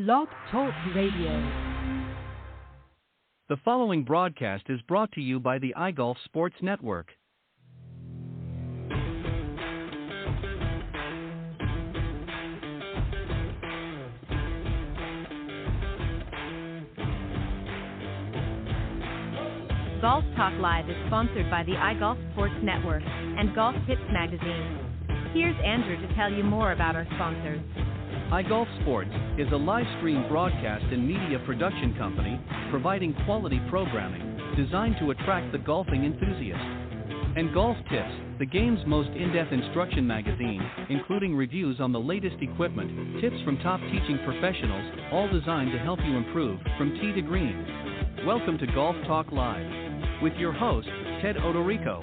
Blog Talk Radio. The following broadcast is brought to you by the iGolf Sports Network. Golf Talk Live is sponsored by the iGolf Sports Network and Golf Tips Magazine. Here's Andrew to tell you more about our sponsors. iGolf Sports is a live stream broadcast and media production company providing quality programming designed to attract the golfing enthusiast. And Golf Tips, the game's most in-depth instruction magazine, including reviews on the latest equipment, tips from top teaching professionals, all designed to help you improve from tee to green. Welcome to Golf Talk Live with your host, Ted Odorico.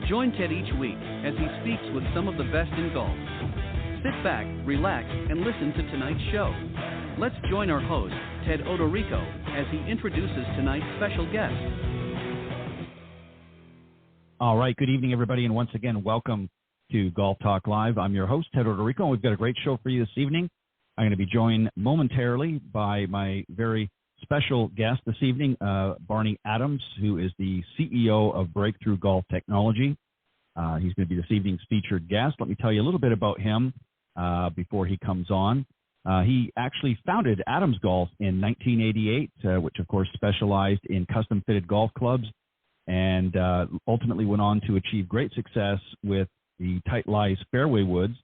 Join Ted each week as he speaks with some of the best in golf. Sit back, relax, and listen to tonight's show. Let's join our host, Ted Odorico, as he introduces tonight's special guest. All right, good evening, everybody, and once again, welcome to Golf Talk Live. I'm your host, Ted Odorico, and we've got a great show for you this evening. I'm going to be joined momentarily by my very special guest this evening, Barney Adams, who is the CEO of Breakthrough Golf Technology. He's going to be this evening's featured guest. Let me tell you a little bit about him before he comes on. He actually founded Adams Golf in 1988, which, of course, specialized in custom-fitted golf clubs, and ultimately went on to achieve great success with the Tight Lies fairway woods.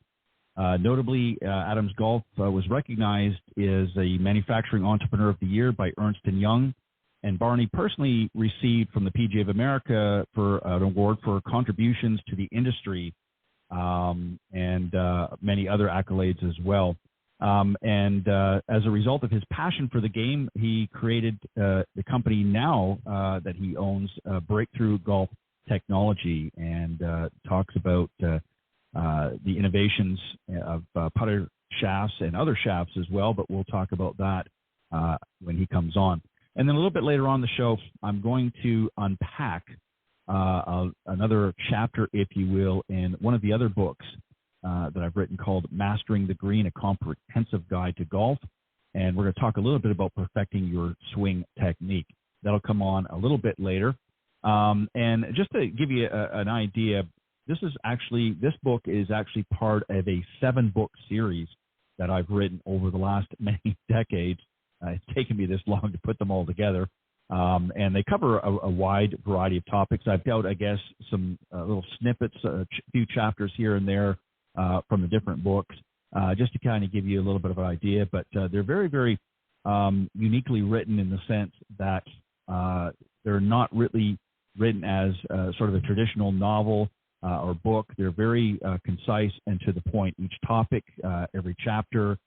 Notably, Adams Golf was recognized as a Manufacturing Entrepreneur of the Year by Ernst & Young, and Barney personally received from the PGA of America for an award for contributions to the industry and many other accolades as well. And as a result of his passion for the game, he created the company now that he owns, Breakthrough Golf Technology, and talks about the innovations of putter shafts and other shafts as well, but we'll talk about that when he comes on. And then a little bit later on the show, I'm going to unpack another chapter, if you will, in one of the other books that I've written called Mastering the Green, A Comprehensive Guide to Golf. And we're going to talk a little bit about perfecting your swing technique. That'll come on a little bit later. And just to give you an idea, this book is actually part of a 7-book series that I've written over the last many decades. It's taken me this long to put them all together. And they cover a wide variety of topics. I've got, I guess, some little snippets, a few chapters here and there from the different books, just to kind of give you a little bit of an idea. But they're very, very uniquely written in the sense that they're not really written as sort of a traditional novel or book. They're very concise and to the point. Each topic, every chapter,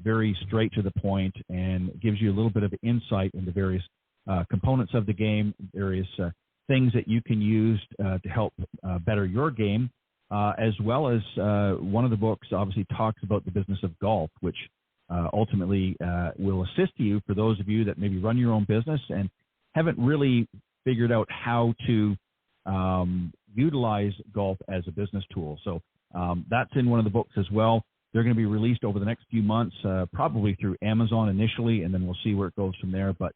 very straight to the point, and gives you a little bit of insight into various components of the game, various things that you can use to help better your game, as well as one of the books obviously talks about the business of golf, which ultimately will assist you for those of you that maybe run your own business and haven't really figured out how to utilize golf as a business tool. So that's in one of the books as well. They're going to be released over the next few months, probably through Amazon initially, and then we'll see where it goes from there. But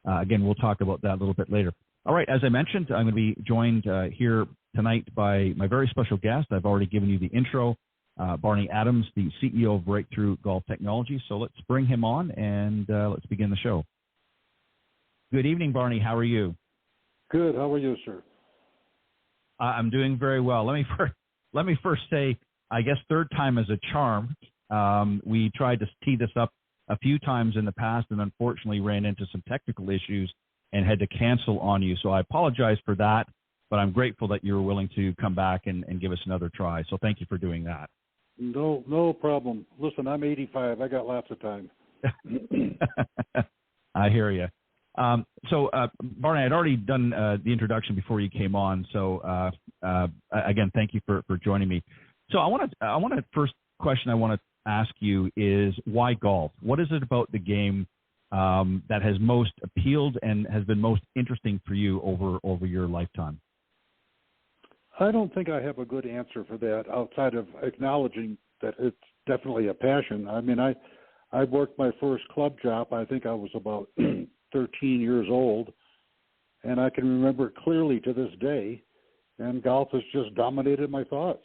again, we'll talk about that a little bit later. All right, as I mentioned, I'm going to be joined here tonight by my very special guest. I've already given you the intro, Barney Adams, the CEO of Breakthrough Golf Technology. So let's bring him on and let's begin the show. Good evening, Barney. How are you? Good. How are you, sir? I'm doing very well. Let me first say, I guess third time is a charm. We tried to tee this up a few times in the past and unfortunately ran into some technical issues and had to cancel on you. So I apologize for that, but I'm grateful that you were willing to come back and give us another try. So thank you for doing that. No problem. Listen, I'm 85. I got lots of time. I hear you. So Barney, I'd already done the introduction before you came on. So again, thank you for joining me. So I want to first question I want to ask you is why golf? What is it about the game that has most appealed and has been most interesting for you over your lifetime? I don't think I have a good answer for that outside of acknowledging that it's definitely a passion. I mean, I worked my first club job. I think I was about 13 years old, and I can remember it clearly to this day, and golf has just dominated my thoughts.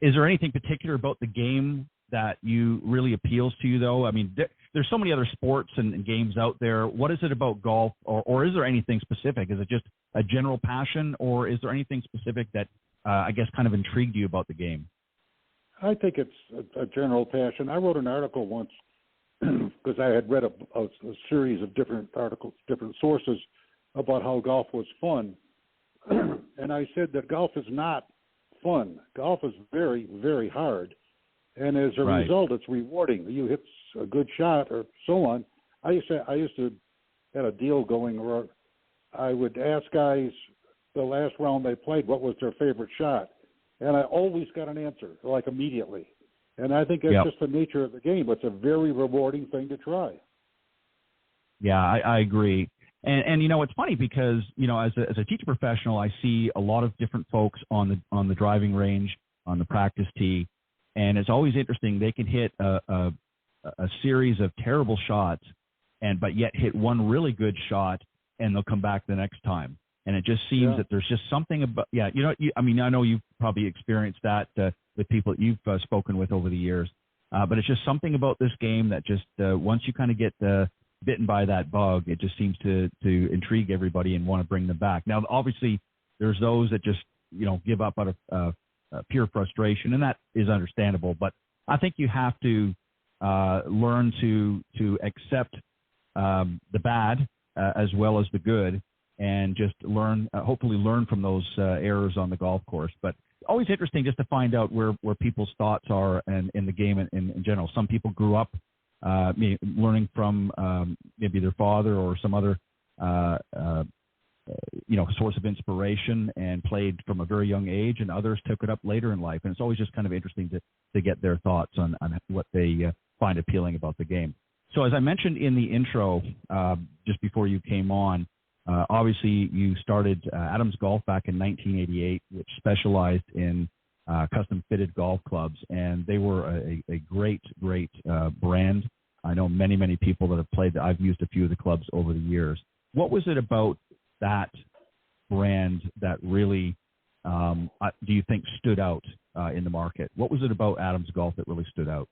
Is there anything particular about the game that you really appeals to you, though? I mean, there's so many other sports and games out there. What is it about golf, or is there anything specific? Is it just a general passion, or is there anything specific that, I guess, kind of intrigued you about the game? I think it's a general passion. I wrote an article once because I had read a series of different articles, different sources about how golf was fun. And I said that golf is not fun. Golf is very, very hard. And as a result, it's rewarding. You hit a good shot or so on. I used to had a deal going where I would ask guys the last round they played what was their favorite shot. And I always got an answer, like immediately. And I think that's just the nature of the game. It's a very rewarding thing to try. Yeah, I agree. And you know, it's funny because, you know, as a teacher professional, I see a lot of different folks on the driving range, on the practice tee, and it's always interesting. They can hit a series of terrible shots, but yet hit one really good shot, and they'll come back the next time. And it just seems that there's just something about, I mean, I know you've probably experienced that with people that you've spoken with over the years, but it's just something about this game that just once you kind of get bitten by that bug, it just seems to intrigue everybody and want to bring them back. Now, obviously, there's those that just, you know, give up out of pure frustration, and that is understandable. But I think you have to learn to accept the bad as well as the good, and just hopefully learn from those errors on the golf course. But always interesting just to find out where people's thoughts are and in the game in general. Some people grew up learning from maybe their father or some other source of inspiration and played from a very young age, and others took it up later in life. And it's always just kind of interesting to get their thoughts on what they find appealing about the game. So as I mentioned in the intro, just before you came on, obviously you started Adams Golf back in 1988, which specialized in custom-fitted golf clubs, and they were a great brand. I know many people that have played. I've used a few of the clubs over the years. What was it about that brand that really, do you think, stood out in the market? What was it about Adams Golf that really stood out?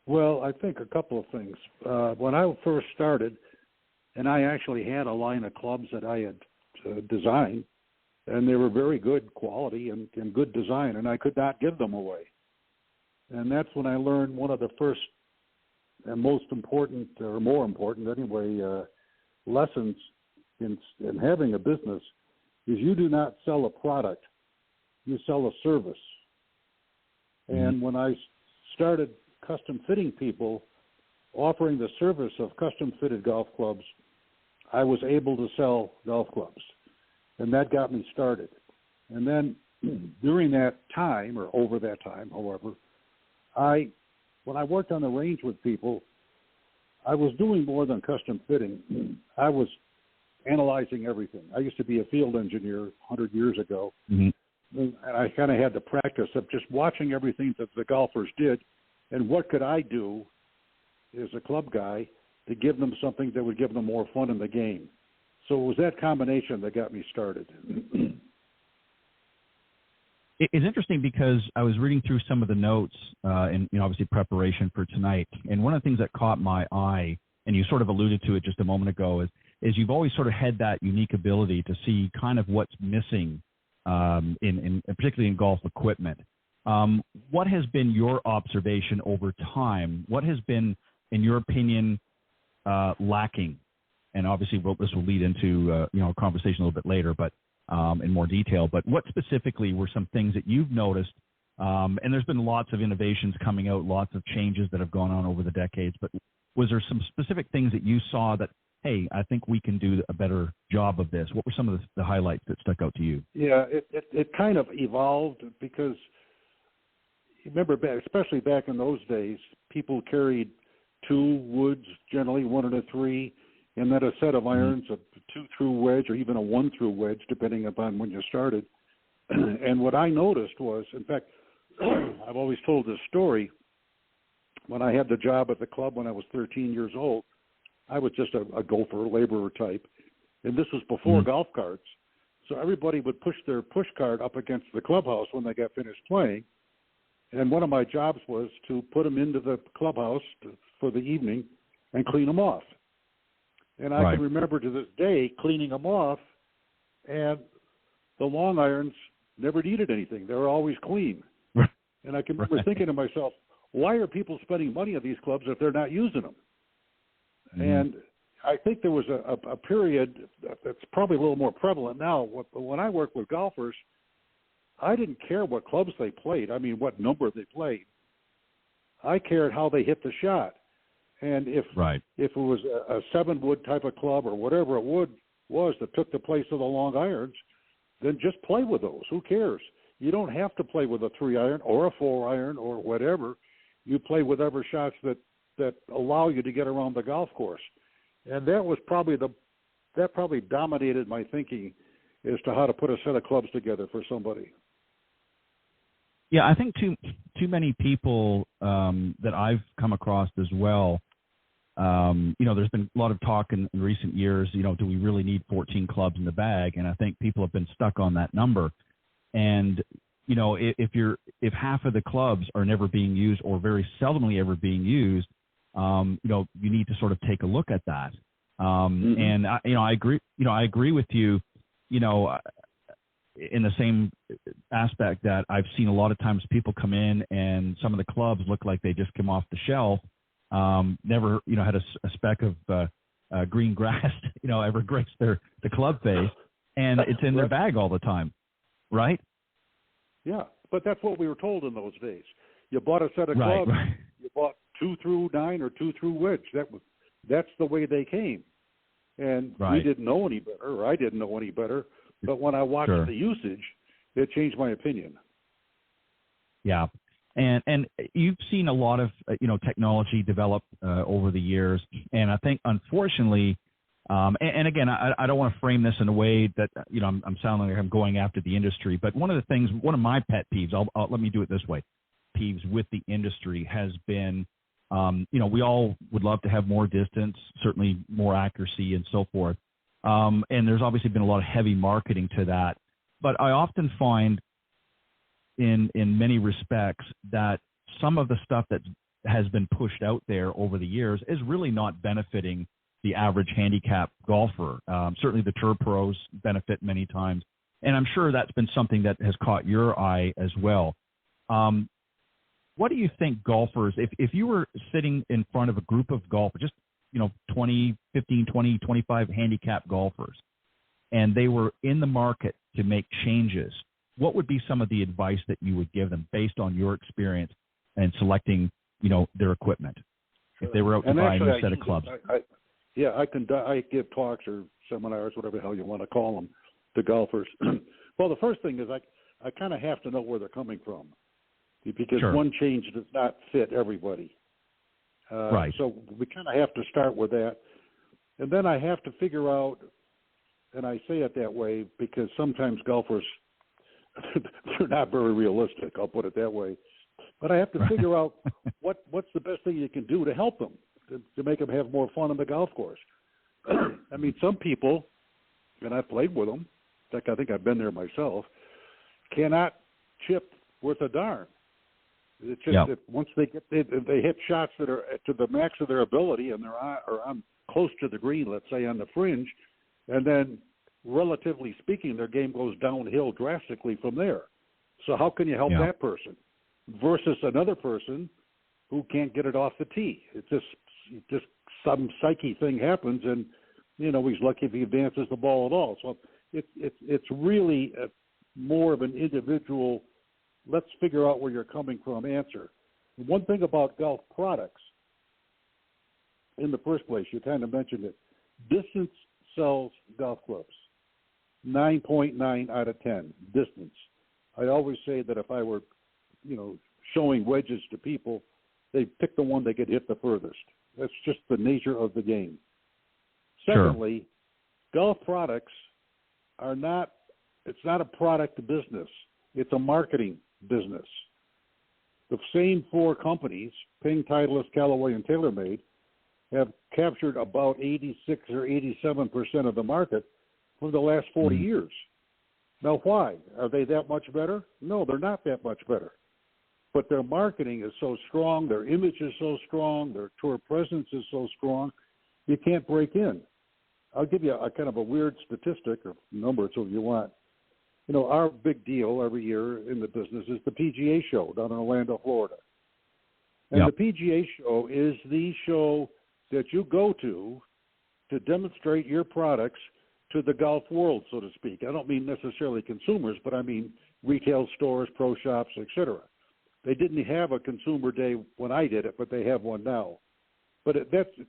Well, I think a couple of things. When I first started, and I actually had a line of clubs that I had designed, and they were very good quality and good design, and I could not give them away. And that's when I learned one of the first and most important, or more important anyway, lessons in having a business is you do not sell a product, you sell a service. And when I started custom fitting people, offering the service of custom fitted golf clubs, I was able to sell golf clubs. And that got me started. And then during that time, or over that time, however, when I worked on the range with people, I was doing more than custom fitting. I was analyzing everything. I used to be a field engineer 100 years ago, and I kind of had the practice of just watching everything that the golfers did, and what could I do as a club guy to give them something that would give them more fun in the game. So it was that combination that got me started. It's interesting because I was reading through some of the notes in obviously preparation for tonight, and one of the things that caught my eye, and you sort of alluded to it just a moment ago, is you've always sort of had that unique ability to see kind of what's missing, in particularly in golf equipment. What has been your observation over time? What has been, in your opinion, lacking? And obviously, this will lead into a conversation a little bit later, but in more detail. But what specifically were some things that you've noticed? And there's been lots of innovations coming out, lots of changes that have gone on over the decades. But was there some specific things that you saw that, hey, I think we can do a better job of this? What were some of the highlights that stuck out to you? Yeah, it kind of evolved because, remember, especially back in those days, people carried two woods, generally 1 and a 3, and then a set of irons, a 2-through wedge or even a 1-through wedge, depending upon when you started. And what I noticed was, in fact, I've always told this story. when I had the job at the club when I was 13 years old, I was just a gopher, laborer type. And this was before golf carts. So everybody would push their push cart up against the clubhouse when they got finished playing. And one of my jobs was to put them into the clubhouse for the evening and clean them off. And I can remember to this day cleaning them off, and the long irons never needed anything. They were always clean. And I can remember thinking to myself, why are people spending money on these clubs if they're not using them? And I think there was a period that's probably a little more prevalent now. When I work with golfers, I didn't care what clubs they played. I mean, what number they played. I cared how they hit the shot. And if it was a 7-wood type of club or whatever it was that took the place of the long irons, then just play with those. Who cares? You don't have to play with a 3-iron or a 4-iron or whatever. You play whatever shots that allow you to get around the golf course. And that was probably that probably dominated my thinking as to how to put a set of clubs together for somebody. Yeah, I think too many people that I've come across as well, there's been a lot of talk in recent years, do we really need 14 clubs in the bag? And I think people have been stuck on that number. And, if half of the clubs are never being used or very seldomly ever being used, you need to sort of take a look at that. And I agree with you, in the same aspect that I've seen a lot of times people come in and some of the clubs look like they just came off the shelf, never, had a speck of green grass, ever graced the club face, and it's in their bag all the time, right? Yeah, but that's what we were told in those days. You bought a set of clubs, you bought 2 through 9 or 2 through wedge. That's the way they came. And we didn't know any better, or I didn't know any better. But when I watched the usage, it changed my opinion. Yeah. And you've seen a lot of, technology develop over the years. And I think, unfortunately, and again, I don't want to frame this in a way that, I'm sounding like I'm going after the industry. But one of my pet peeves, let me do it this way, peeves with the industry has been, we all would love to have more distance, certainly more accuracy and so forth. And there's obviously been a lot of heavy marketing to that. But I often find in many respects that some of the stuff that has been pushed out there over the years is really not benefiting the average handicap golfer. Certainly the tour pros benefit many times. And I'm sure that's been something that has caught your eye as well. What do you think golfers, if you were sitting in front of a group of golfers, just 20, 15, 20, 25 handicap golfers, and they were in the market to make changes, what would be some of the advice that you would give them based on your experience and selecting, their equipment? If they were out to buy a new set of clubs. I give talks or seminars, whatever the hell you want to call them, to golfers. Well, the first thing is I kind of have to know where they're coming from, because one change does not fit everybody. So we kind of have to start with that. And then I have to figure out, and I say it that way because sometimes golfers, they're not very realistic, I'll put it that way. But I have to figure out what's the best thing you can do to help them, to make them have more fun on the golf course. I mean, some people, and I've played with them, in fact, I think I've been there myself, cannot chip worth a darn. It's just that once they hit shots that are to the max of their ability and they're on close to the green, let's say on the fringe, and then relatively speaking, their game goes downhill drastically from there. So how can you help that person versus another person who can't get it off the tee? It's just some psyche thing happens, and he's lucky if he advances the ball at all. So it's really more of an individual. Let's figure out where you're coming from answer. One thing about golf products, in the first place, you kind of mentioned it, distance sells golf clubs. 9.9 out of 10, distance. I always say that if I were, showing wedges to people, they pick the one that could hit the furthest. That's just the nature of the game. Secondly, golf products it's not a product business. It's a marketing business. the same four companies, Ping, Titleist, Callaway, and TaylorMade, have captured about 86 or 87% of the market for the last 40 years. Now, why? Are they that much better? No, they're not that much better. But their marketing is so strong, their image is so strong, their tour presence is so strong, you can't break in. I'll give you a kind of a weird statistic or number, so if you want. You know, our big deal every year in the business is the PGA show down in Orlando, Florida. And the PGA show is the show that you go to demonstrate your products to the golf world, so to speak. I don't mean necessarily consumers, but I mean retail stores, pro shops, etc. They didn't have a consumer day when I did it, but they have one now. But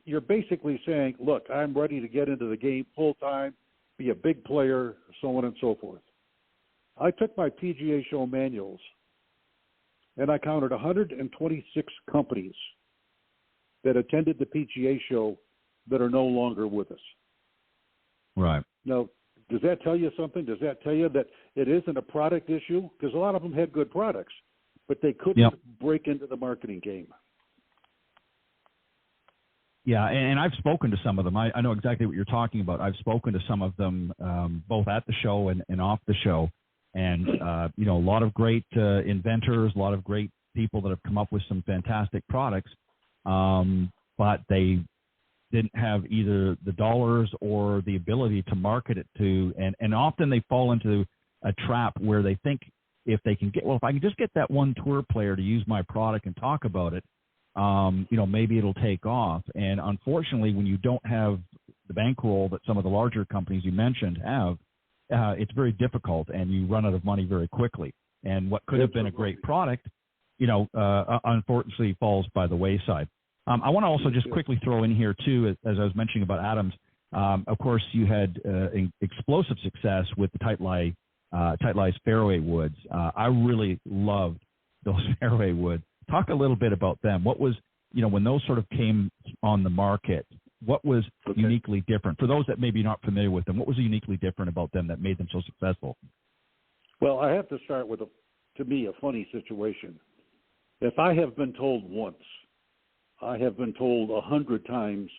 you're basically saying, look, I'm ready to get into the game full time, be a big player, so on and so forth. I took my PGA show manuals, and I counted 126 companies that attended the PGA show that are no longer with us. Right. Now, does that tell you something? Does that tell you that it isn't a product issue? Because a lot of them had good products, but they couldn't break into the marketing game. Yeah, and I've spoken to some of them. I know exactly what you're talking about. I've spoken to some of them both at the show and off the show. And, you know, a lot of great inventors, a lot of great people that have come up with some fantastic products, but they didn't have either the dollars or the ability to market it to. And often they fall into a trap where they think if they can get, well, if I can just get that one tour player to use my product and talk about it, you know, maybe it'll take off. And unfortunately, when you don't have the bankroll that some of the larger companies you mentioned have, it's very difficult, and you run out of money very quickly. And what could have been a great product, you know, unfortunately falls by the wayside. I want to also just quickly throw in here, too, as I was mentioning about Adams. Of course, you had explosive success with the Tightlies fairway woods. I really loved those fairway woods. Talk a little bit about them. What was, you know, when those sort of came on the market, what was uniquely different? For those that may be not familiar with them, what was uniquely different about them that made them so successful? Well, I have to start with, to me, a funny situation. If I have been told once, I have been told 100 times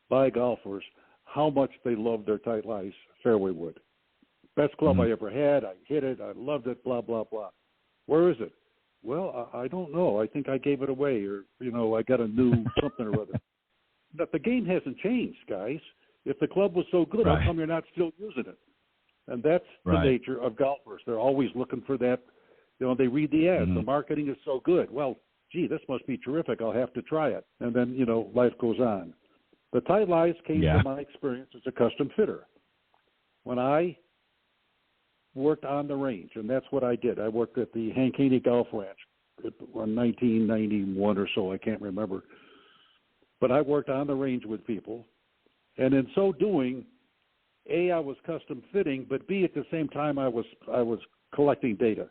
by golfers how much they love their Tightlies fairway wood. Best club I ever had. I hit it. I loved it, blah, blah, blah. Where is it? Well, I don't know. I think I gave it away, or, you know, I got a new something or other. But the game hasn't changed, guys. If the club was so good, how come you're not still using it? And that's the nature of golfers. They're always looking for that. You know, they read the ads. The marketing is so good. Well, gee, this must be terrific. I'll have to try it. And then, you know, life goes on. The Tightlies came from my experience as a custom fitter. When I worked on the range, and that's what I did. I worked at the Hank Haney Golf Ranch in 1991 or so. I can't remember. But I worked on the range with people, and in so doing, A, I was custom fitting, but B, at the same time, I was collecting data.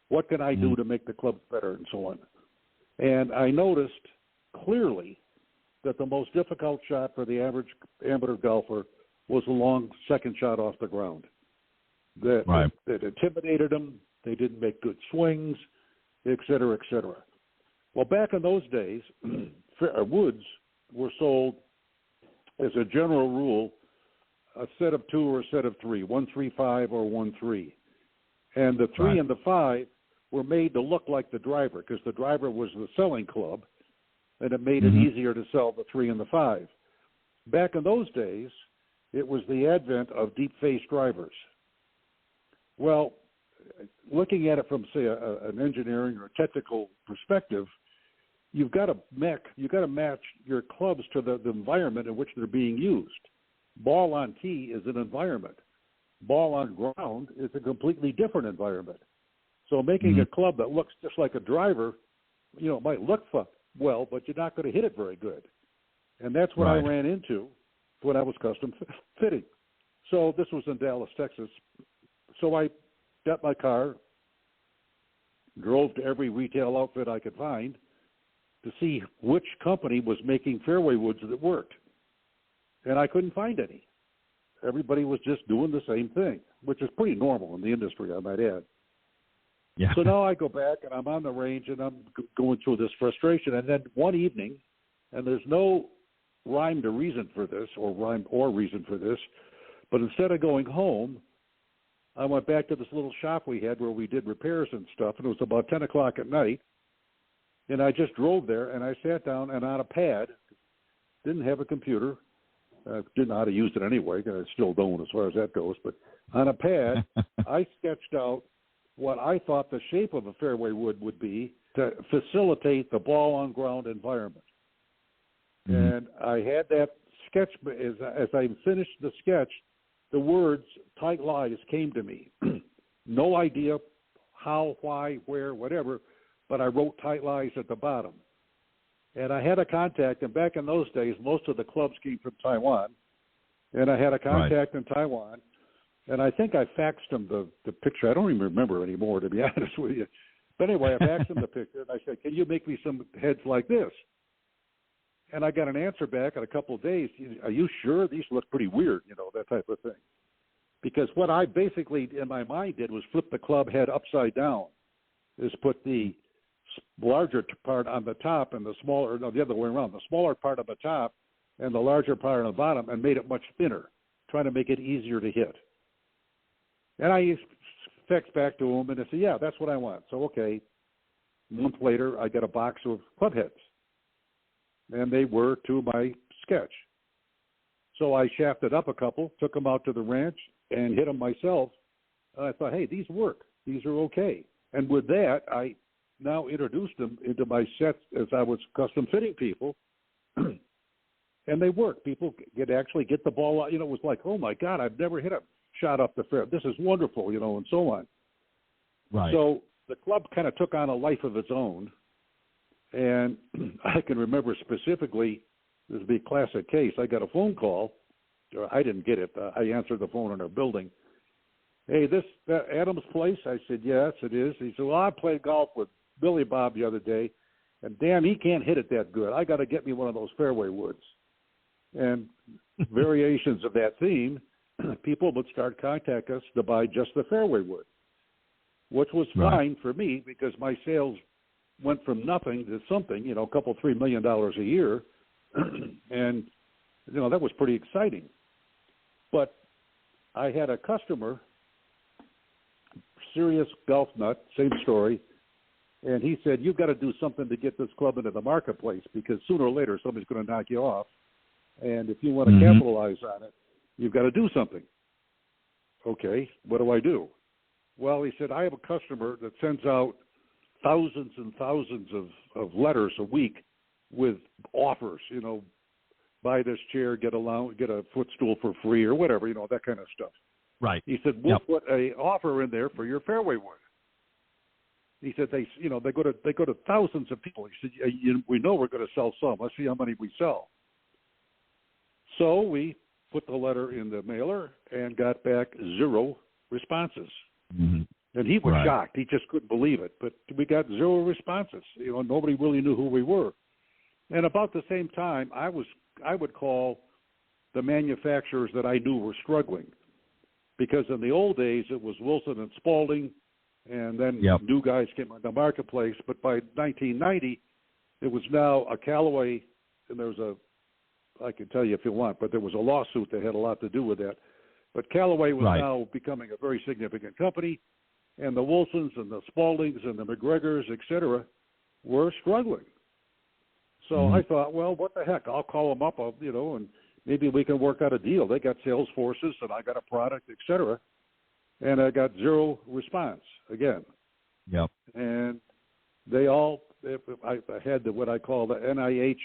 What can I do to make the clubs better, and so on? And I noticed clearly that the most difficult shot for the average amateur golfer was a long second shot off the ground. That intimidated them. They didn't make good swings, et cetera, et cetera. Well, back in those days, woods were sold as a general rule, a set of 2 or a set of 3, 1-3-5 or 1-3. And the 3 and the 5 were made to look like the driver, because the driver was the selling club, and it made it easier to sell the 3 and the 5. Back in those days, it was the advent of deep face drivers. Well, looking at it from, say, an engineering or technical perspective, you've got to match your clubs to the environment in which they're being used. Ball on tee is an environment. Ball on ground is a completely different environment. So making a club that looks just like a driver, you know, it might look well, but you're not going to hit it very good. And that's what I ran into when I was custom fitting. So this was in Dallas, Texas. So I got my car, drove to every retail outfit I could find to see which company was making fairway woods that worked. And I couldn't find any. Everybody was just doing the same thing, which is pretty normal in the industry, I might add. Yeah. So now I go back and I'm on the range and I'm going through this frustration. And then one evening, and there's no rhyme to reason for this, reason for this, but instead of going home, I went back to this little shop we had where we did repairs and stuff, and it was about 10 o'clock at night. And I just drove there, and I sat down, and on a pad, didn't have a computer, didn't know how to use it anyway, I still don't as far as that goes, but on a pad, I sketched out what I thought the shape of a fairway would be to facilitate the ball-on-ground environment. Mm-hmm. And I had that sketch, as I finished the sketch, the words "tight lies" came to me. No idea how, why, where, whatever, but I wrote "tight lies" at the bottom. And I had a contact, and back in those days, most of the clubs came from Taiwan, and I had a contact in Taiwan, and I think I faxed him the picture. I don't even remember anymore, to be honest with you. But anyway, I faxed him the picture, and I said, "Can you make me some heads like this?" And I got an answer back in a couple of days. "Are you sure? These look pretty weird," that type of thing. Because what I basically, in my mind, did was flip the club head upside down, is put the larger part on the top and the other way around, the smaller part on the top and the larger part on the bottom, and made it much thinner, trying to make it easier to hit. And I faxed back to him, and I said, "Yeah, that's what I want." So, okay, a month later, I got a box of club heads. And they were to my sketch. So I shafted up a couple, took them out to the ranch, and hit them myself. And I thought, hey, these work. These are okay. And with that, I now introduced them into my sets as I was custom fitting people. And they work. People actually get the ball out. It was like, oh, my God, I've never hit a shot off the fair. This is wonderful, and so on. Right. So the club kind of took on a life of its own. And I can remember specifically, this would be a classic case, I got a phone call. Or I didn't get it. I answered the phone in our building. "Hey, that Adams place?" I said, "Yes, it is." He said, "Well, I played golf with Billy Bob the other day, and damn, he can't hit it that good. I got to get me one of those fairway woods." And variations of that theme, people would start contacting us to buy just the fairway wood, which was fine for me because my sales went from nothing to something, a couple, $3 million a year. And, that was pretty exciting. But I had a customer, serious golf nut, same story, and he said, "You've got to do something to get this club into the marketplace because sooner or later somebody's going to knock you off. And if you want to capitalize on it, you've got to do something." Okay, what do I do? Well, he said, "I have a customer that sends out thousands and thousands of letters a week with offers, buy this chair, get a footstool for free or whatever, that kind of stuff." Right. He said, "We'll put a offer in there for your fairway wood." He said, they go to thousands of people. He said, "We know we're going to sell some. Let's see how many we sell." So we put the letter in the mailer and got back 0 responses. Mm-hmm. And he was shocked. He just couldn't believe it. But we got 0 responses. Nobody really knew who we were. And about the same time, I would call the manufacturers that I knew were struggling. Because in the old days, it was Wilson and Spalding, and then new guys came on the marketplace. But by 1990, it was now a Callaway, and I can tell you if you want, but there was a lawsuit that had a lot to do with that. But Callaway was now becoming a very significant company. And the Wilsons and the Spaldings and the McGregors, et cetera, were struggling. So I thought, well, what the heck? I'll call them up, and maybe we can work out a deal. They got sales forces, and I got a product, et cetera. And I got 0 response again. Yep. And I had what I call the NIH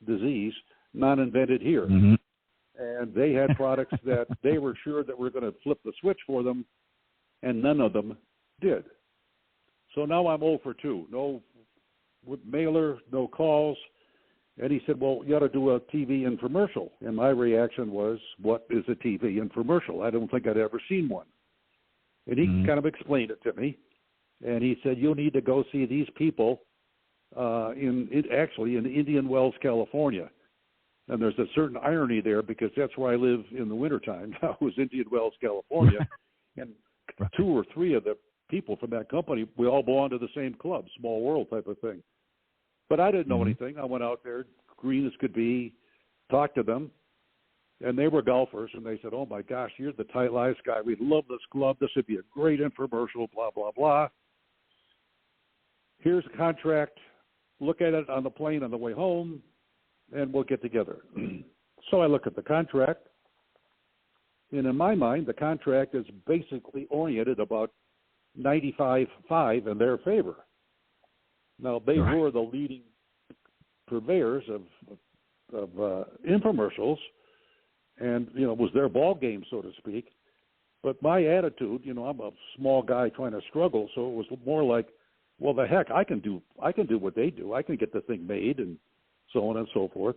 disease, non-invented here. Mm-hmm. And they had products that they were sure that we're going to flip the switch for them, and none of them did. So now I'm 0 for 2. No mailer, no calls. And he said, "Well, you ought to do a TV infomercial." And my reaction was, what is a TV infomercial? I don't think I'd ever seen one. And he kind of explained it to me. And he said, "You'll need to go see these people in Indian Wells, California." And there's a certain irony there because that's where I live in the wintertime. Now it was Indian Wells, California. And 2 or 3 of the people from that company. We all belong to the same club, small world type of thing. But I didn't know anything. I went out there, green as could be, talked to them, and they were golfers, and they said, "Oh, my gosh, you're the Tight Lies guy. We love this club. This would be a great infomercial, blah, blah, blah. Here's a contract. Look at it on the plane on the way home, and we'll get together." So I look at the contract, and in my mind, the contract is basically oriented about 95.5 in their favor. Now, they were the leading purveyors of infomercials, and, you know, it was their ball game, so to speak. But my attitude, you know, I'm a small guy trying to struggle, so it was more like, well, the heck, I can do what they do. I can get the thing made and so on and so forth.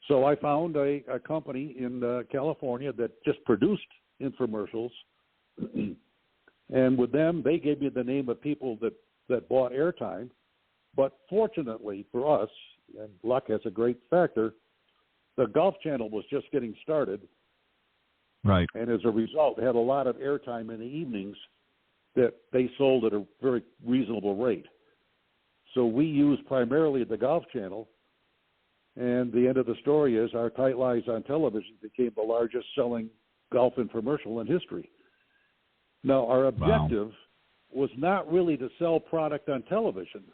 So I found a company in California that just produced infomercials. And with them, they gave me the name of people that bought airtime. But fortunately for us, and luck has a great factor, the Golf Channel was just getting started. Right. And as a result, had a lot of airtime in the evenings that they sold at a very reasonable rate. So we used primarily the Golf Channel, and the end of the story is our Tight Lies on television became the largest selling golf infomercial in history. Now, our objective was not really to sell product on television.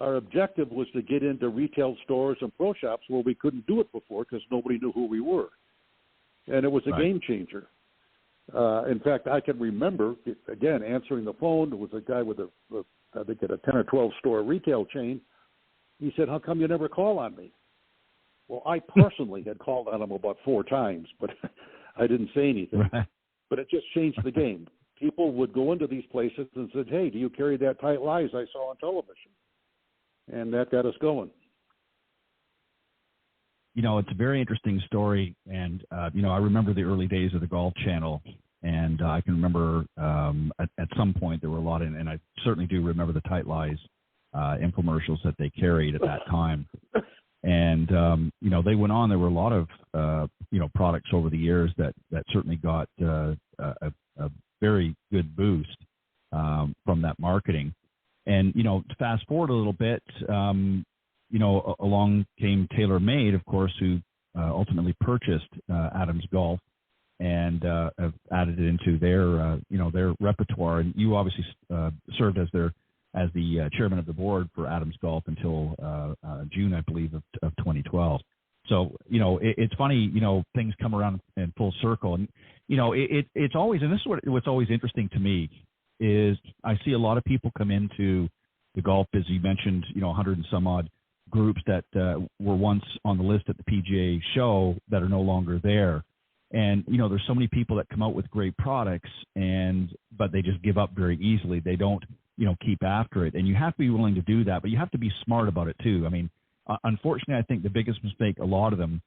Our objective was to get into retail stores and pro shops where we couldn't do it before because nobody knew who we were. And it was a game changer. In fact, I can remember, again, answering the phone. It was a guy with I think at a 10 or 12 store retail chain. He said, "How come you never call on me?" Well, I personally had called on him about 4 times, but I didn't say anything. Right. But it just changed the game. People would go into these places and said, "Hey, do you carry that Tight Lies I saw on television?" And that got us going. You know, it's a very interesting story, and, you know, I remember the early days of the Golf Channel, and I can remember at some point there were a lot, and I certainly do remember the Tight Lies infomercials that they carried at that time. And, you know, they went on. There were a lot of, you know, products over the years that certainly got a very good boost from that marketing. And, you know, to fast forward a little bit, you know, along came TaylorMade, of course, who ultimately purchased Adams Golf and have added it into their, you know, their repertoire. And you obviously served as the chairman of the board for Adams Golf until June, I believe, of 2012. So, you know, it's funny, you know, things come around in full circle. And, you know, it's always, and this is what's always interesting to me, is I see a lot of people come into the golf, as you mentioned, you know, 100 and some odd groups that were once on the list at the PGA show that are no longer there. And, you know, there's so many people that come out with great products, but they just give up very easily. They don't, you know, keep after it. And you have to be willing to do that, but you have to be smart about it too. I mean, unfortunately, I think the biggest mistake a lot of them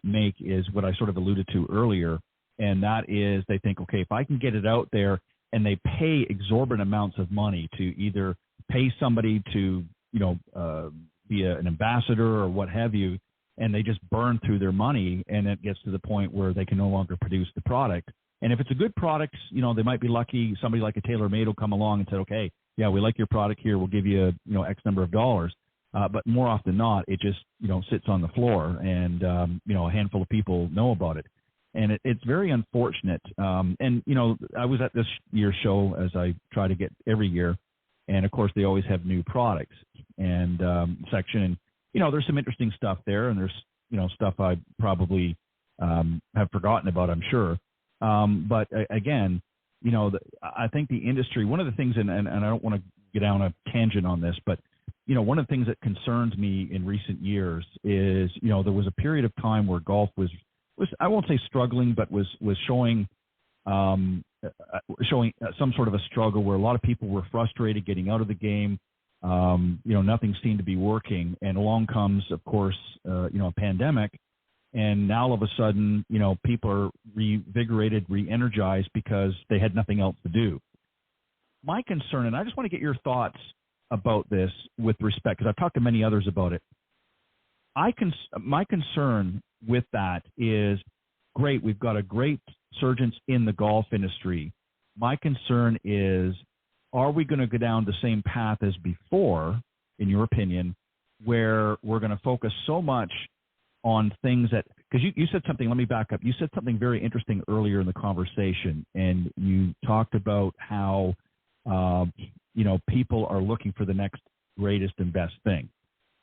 make is what I sort of alluded to earlier, and that is they think, okay, if I can get it out there, and they pay exorbitant amounts of money to either pay somebody to, you know, be an ambassador or what have you, and they just burn through their money, and it gets to the point where they can no longer produce the product. And if it's a good product, you know, they might be lucky. Somebody like a TaylorMade will come along and say, okay, yeah, we like your product here. We'll give you, you know, X number of dollars. But more often than not, it just, you know, sits on the floor, and, you know, a handful of people know about it. And it's very unfortunate. And, you know, I was at this year's show, as I try to get every year. And, of course, they always have new products and section. And, you know, there's some interesting stuff there. And there's, you know, stuff I probably have forgotten about, I'm sure. But, again, you know, I think the industry, one of the things, and I don't want to get down a tangent on this, but, you know, one of the things that concerns me in recent years is, you know, there was a period of time where golf was I won't say struggling, but was showing some sort of a struggle where a lot of people were frustrated getting out of the game. You know, nothing seemed to be working. And along comes, of course, you know, a pandemic. And now all of a sudden, you know, people are revigorated, re-energized because they had nothing else to do. My concern, and I just want to get your thoughts about this with respect, because I've talked to many others about it. My concern with that is, great, we've got a great surgence in the golf industry, My concern is, are we going to go down the same path as before, in your opinion, where we're going to focus so much on things that, because you said something, let me back up. You said something very interesting earlier in the conversation, and you talked about how, people are looking for the next greatest and best thing.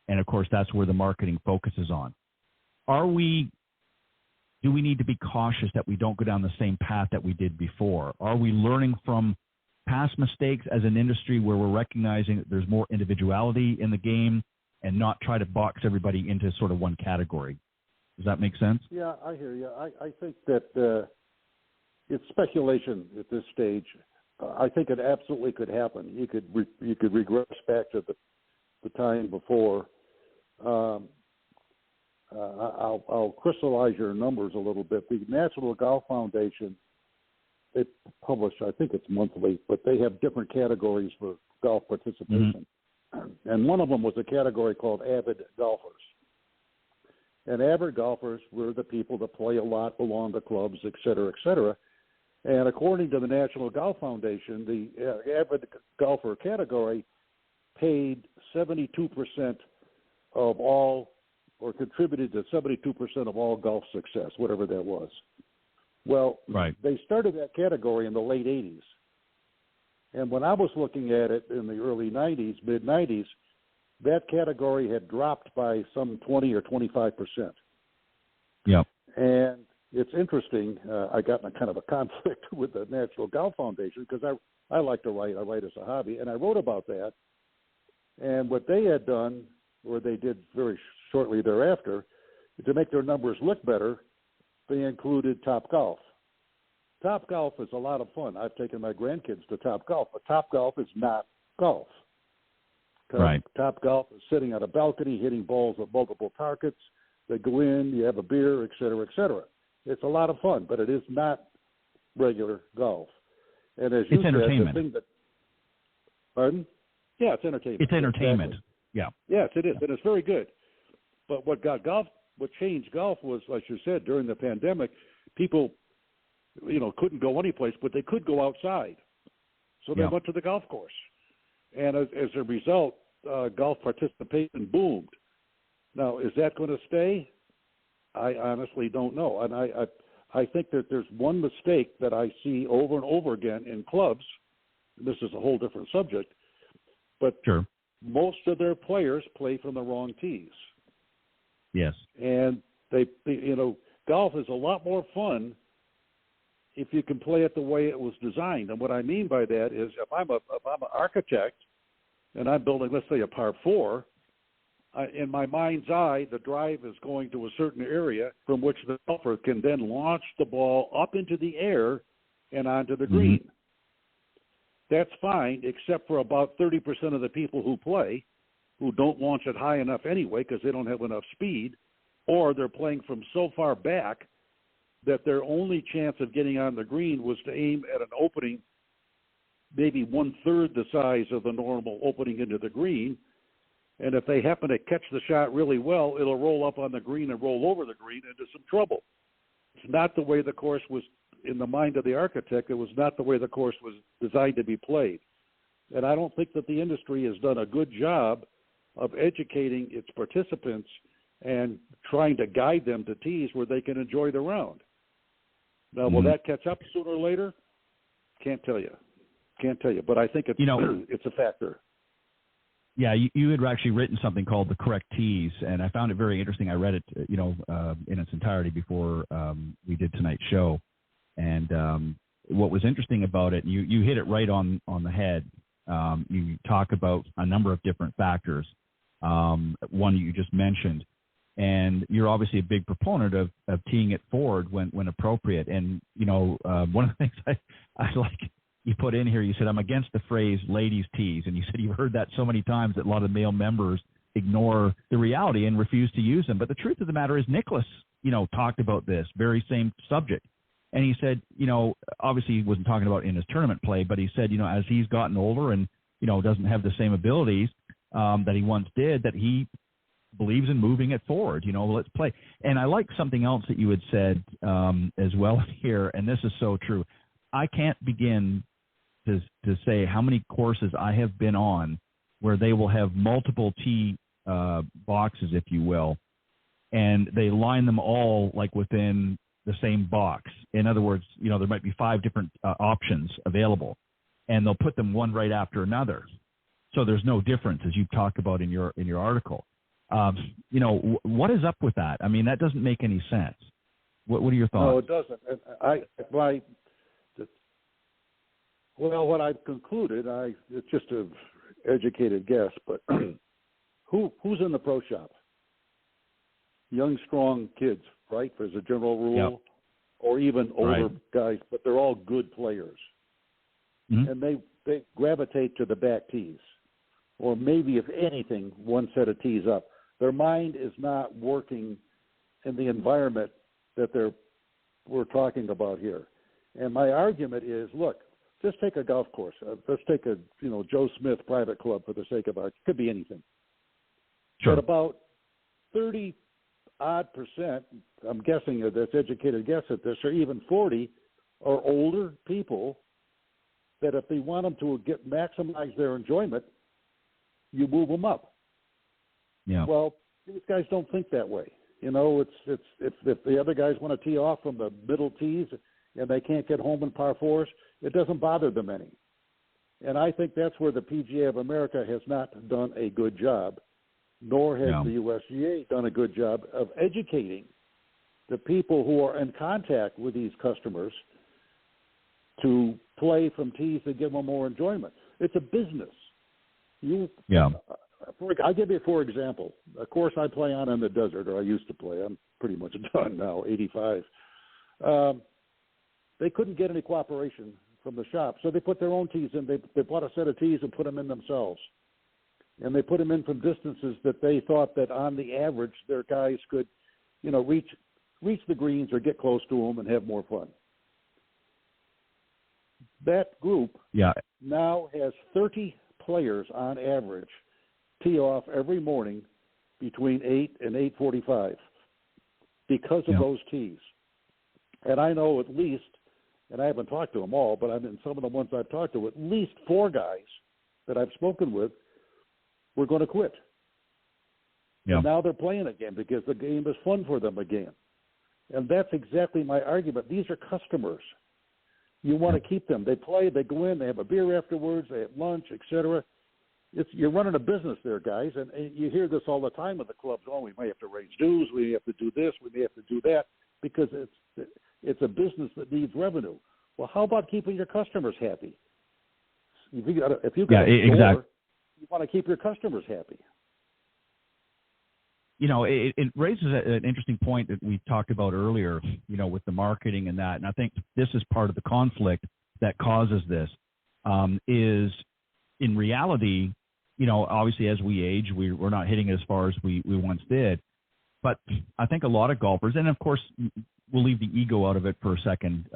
And, of course, that's where the marketing focuses on. Do we need to be cautious that we don't go down the same path that we did before? Are we learning from past mistakes as an industry where we're recognizing that there's more individuality in the game and not try to box everybody into sort of one category? Does that make sense? Yeah, I hear you. I think that it's speculation at this stage. I think it absolutely could happen. You could regress back to the time before. I'll crystallize your numbers a little bit. The National Golf Foundation, they publish, I think it's monthly, but they have different categories for golf participation. Mm-hmm. And one of them was a category called avid golfers. And avid golfers were the people that play a lot, belong to clubs, et cetera, et cetera. And according to the National Golf Foundation, the avid golfer category paid 72% of all, or contributed to 72% of all golf success, whatever that was. Well, right. They started that category in the late 80s. And when I was looking at it in the early 90s, mid-90s, that category had dropped by some 20 or 25%. Yep. And it's interesting. I got in a kind of a conflict with the National Golf Foundation because I like to write. I write as a hobby. And I wrote about that. And what they had done, or they did very shortly thereafter, to make their numbers look better, they included Topgolf. Topgolf is a lot of fun. I've taken my grandkids to Topgolf, but Topgolf is not golf. Right. Topgolf is sitting on a balcony, hitting balls at multiple targets. They go in, you have a beer, et cetera, et cetera. It's a lot of fun, but it is not regular golf. And as you it's entertainment. The thing that, pardon? Yeah, it's entertainment. It's entertainment. Exactly. Yeah. Yes, it is, and it's very good. But what changed golf was, like you said, during the pandemic, people, couldn't go anyplace, but they could go outside. So they went to the golf course. And as a result, golf participation boomed. Now, is that going to stay? I honestly don't know. And I think that there's one mistake that I see over and over again in clubs. This is a whole different subject. But sure. Most of their players play from the wrong tees. Yes. And they golf is a lot more fun if you can play it the way it was designed. And what I mean by that is if I'm an architect and I'm building, let's say, a par 4, in my mind's eye, the drive is going to a certain area from which the golfer can then launch the ball up into the air and onto the green. Mm-hmm. That's fine, except for about 30% of the people who play who don't launch it high enough anyway because they don't have enough speed, or they're playing from so far back that their only chance of getting on the green was to aim at an opening maybe 1/3 the size of the normal opening into the green. And if they happen to catch the shot really well, it'll roll up on the green and roll over the green into some trouble. It's not the way the course was in the mind of the architect. It was not the way the course was designed to be played. And I don't think that the industry has done a good job of educating its participants and trying to guide them to tees where they can enjoy the round. Now, will that catch up sooner or later? Can't tell you. But I think it's, it's a factor. Yeah, you had actually written something called The Correct Tees, and I found it very interesting. I read it, in its entirety before we did tonight's show. And what was interesting about it, you hit it right on the head. You talk about a number of different factors, one you just mentioned. And you're obviously a big proponent of teeing it forward when appropriate. And, one of the things I like you put in here, you said, I'm against the phrase ladies' tees. And you said you've heard that so many times that a lot of male members ignore the reality and refuse to use them. But the truth of the matter is Nicholas, talked about this very same subject. And he said, obviously he wasn't talking about in his tournament play, but he said, as he's gotten older and, doesn't have the same abilities that he once did, that he believes in moving it forward, let's play. And I like something else that you had said as well here, and this is so true. I can't begin to say how many courses I have been on where they will have multiple tee boxes, if you will, and they line them all like within the same box. In other words, there might be 5 different options available, and they'll put them one right after another. So there's no difference, as you talk about in your article. What is up with that? I mean, that doesn't make any sense. What are your thoughts? No, it doesn't. What I've concluded, it's just an educated guess, but who's in the pro shop? Young, strong kids, right? As a general rule, yep. Or even older guys, but they're all good players, and they gravitate to the back tees, or maybe, if anything, one set of tees up. Their mind is not working in the environment that we're talking about here. And my argument is, look, just take a golf course. Let's take a Joe Smith private club for the sake of it. Could be anything. Sure. But about 30% odd, I'm guessing that's educated guess at this, or even 40, are older people that if they want them to maximize their enjoyment, you move them up. Yeah. Well, these guys don't think that way. It's if the other guys want to tee off from the middle tees and they can't get home in par 4s, it doesn't bother them any. And I think that's where the PGA of America has not done a good job, nor has the USGA done a good job of educating the people who are in contact with these customers to play from tees that give them more enjoyment. It's a business. I'll give you for example. A course I play on in the desert, or I used to play. I'm pretty much done now, 85. They couldn't get any cooperation from the shop, so they put their own tees in. They bought a set of tees and put them in themselves. And they put them in from distances that they thought that on the average their guys could, reach the greens or get close to them and have more fun. That group now has 30 players on average tee off every morning between 8 and 8:45 because of those tees. And I know at least, and I haven't talked to them all, but I'm in some of the ones I've talked to, at least 4 guys that I've spoken with were going to quit. Yeah. And now they're playing again because the game is fun for them again. And that's exactly my argument. These are customers. You want to keep them. They play, they go in, they have a beer afterwards, they have lunch, etc. You're running a business there, guys, and you hear this all the time at the clubs. Oh, we may have to raise dues, we have to do this, we may have to do that, because it's a business that needs revenue. Well, how about keeping your customers happy? If you got a store, you want to keep your customers happy. It raises an interesting point that we talked about earlier, with the marketing and that. And I think this is part of the conflict that causes this, is in reality, obviously as we age, we're not hitting it as far as we once did. But I think a lot of golfers, and of course, we'll leave the ego out of it for a second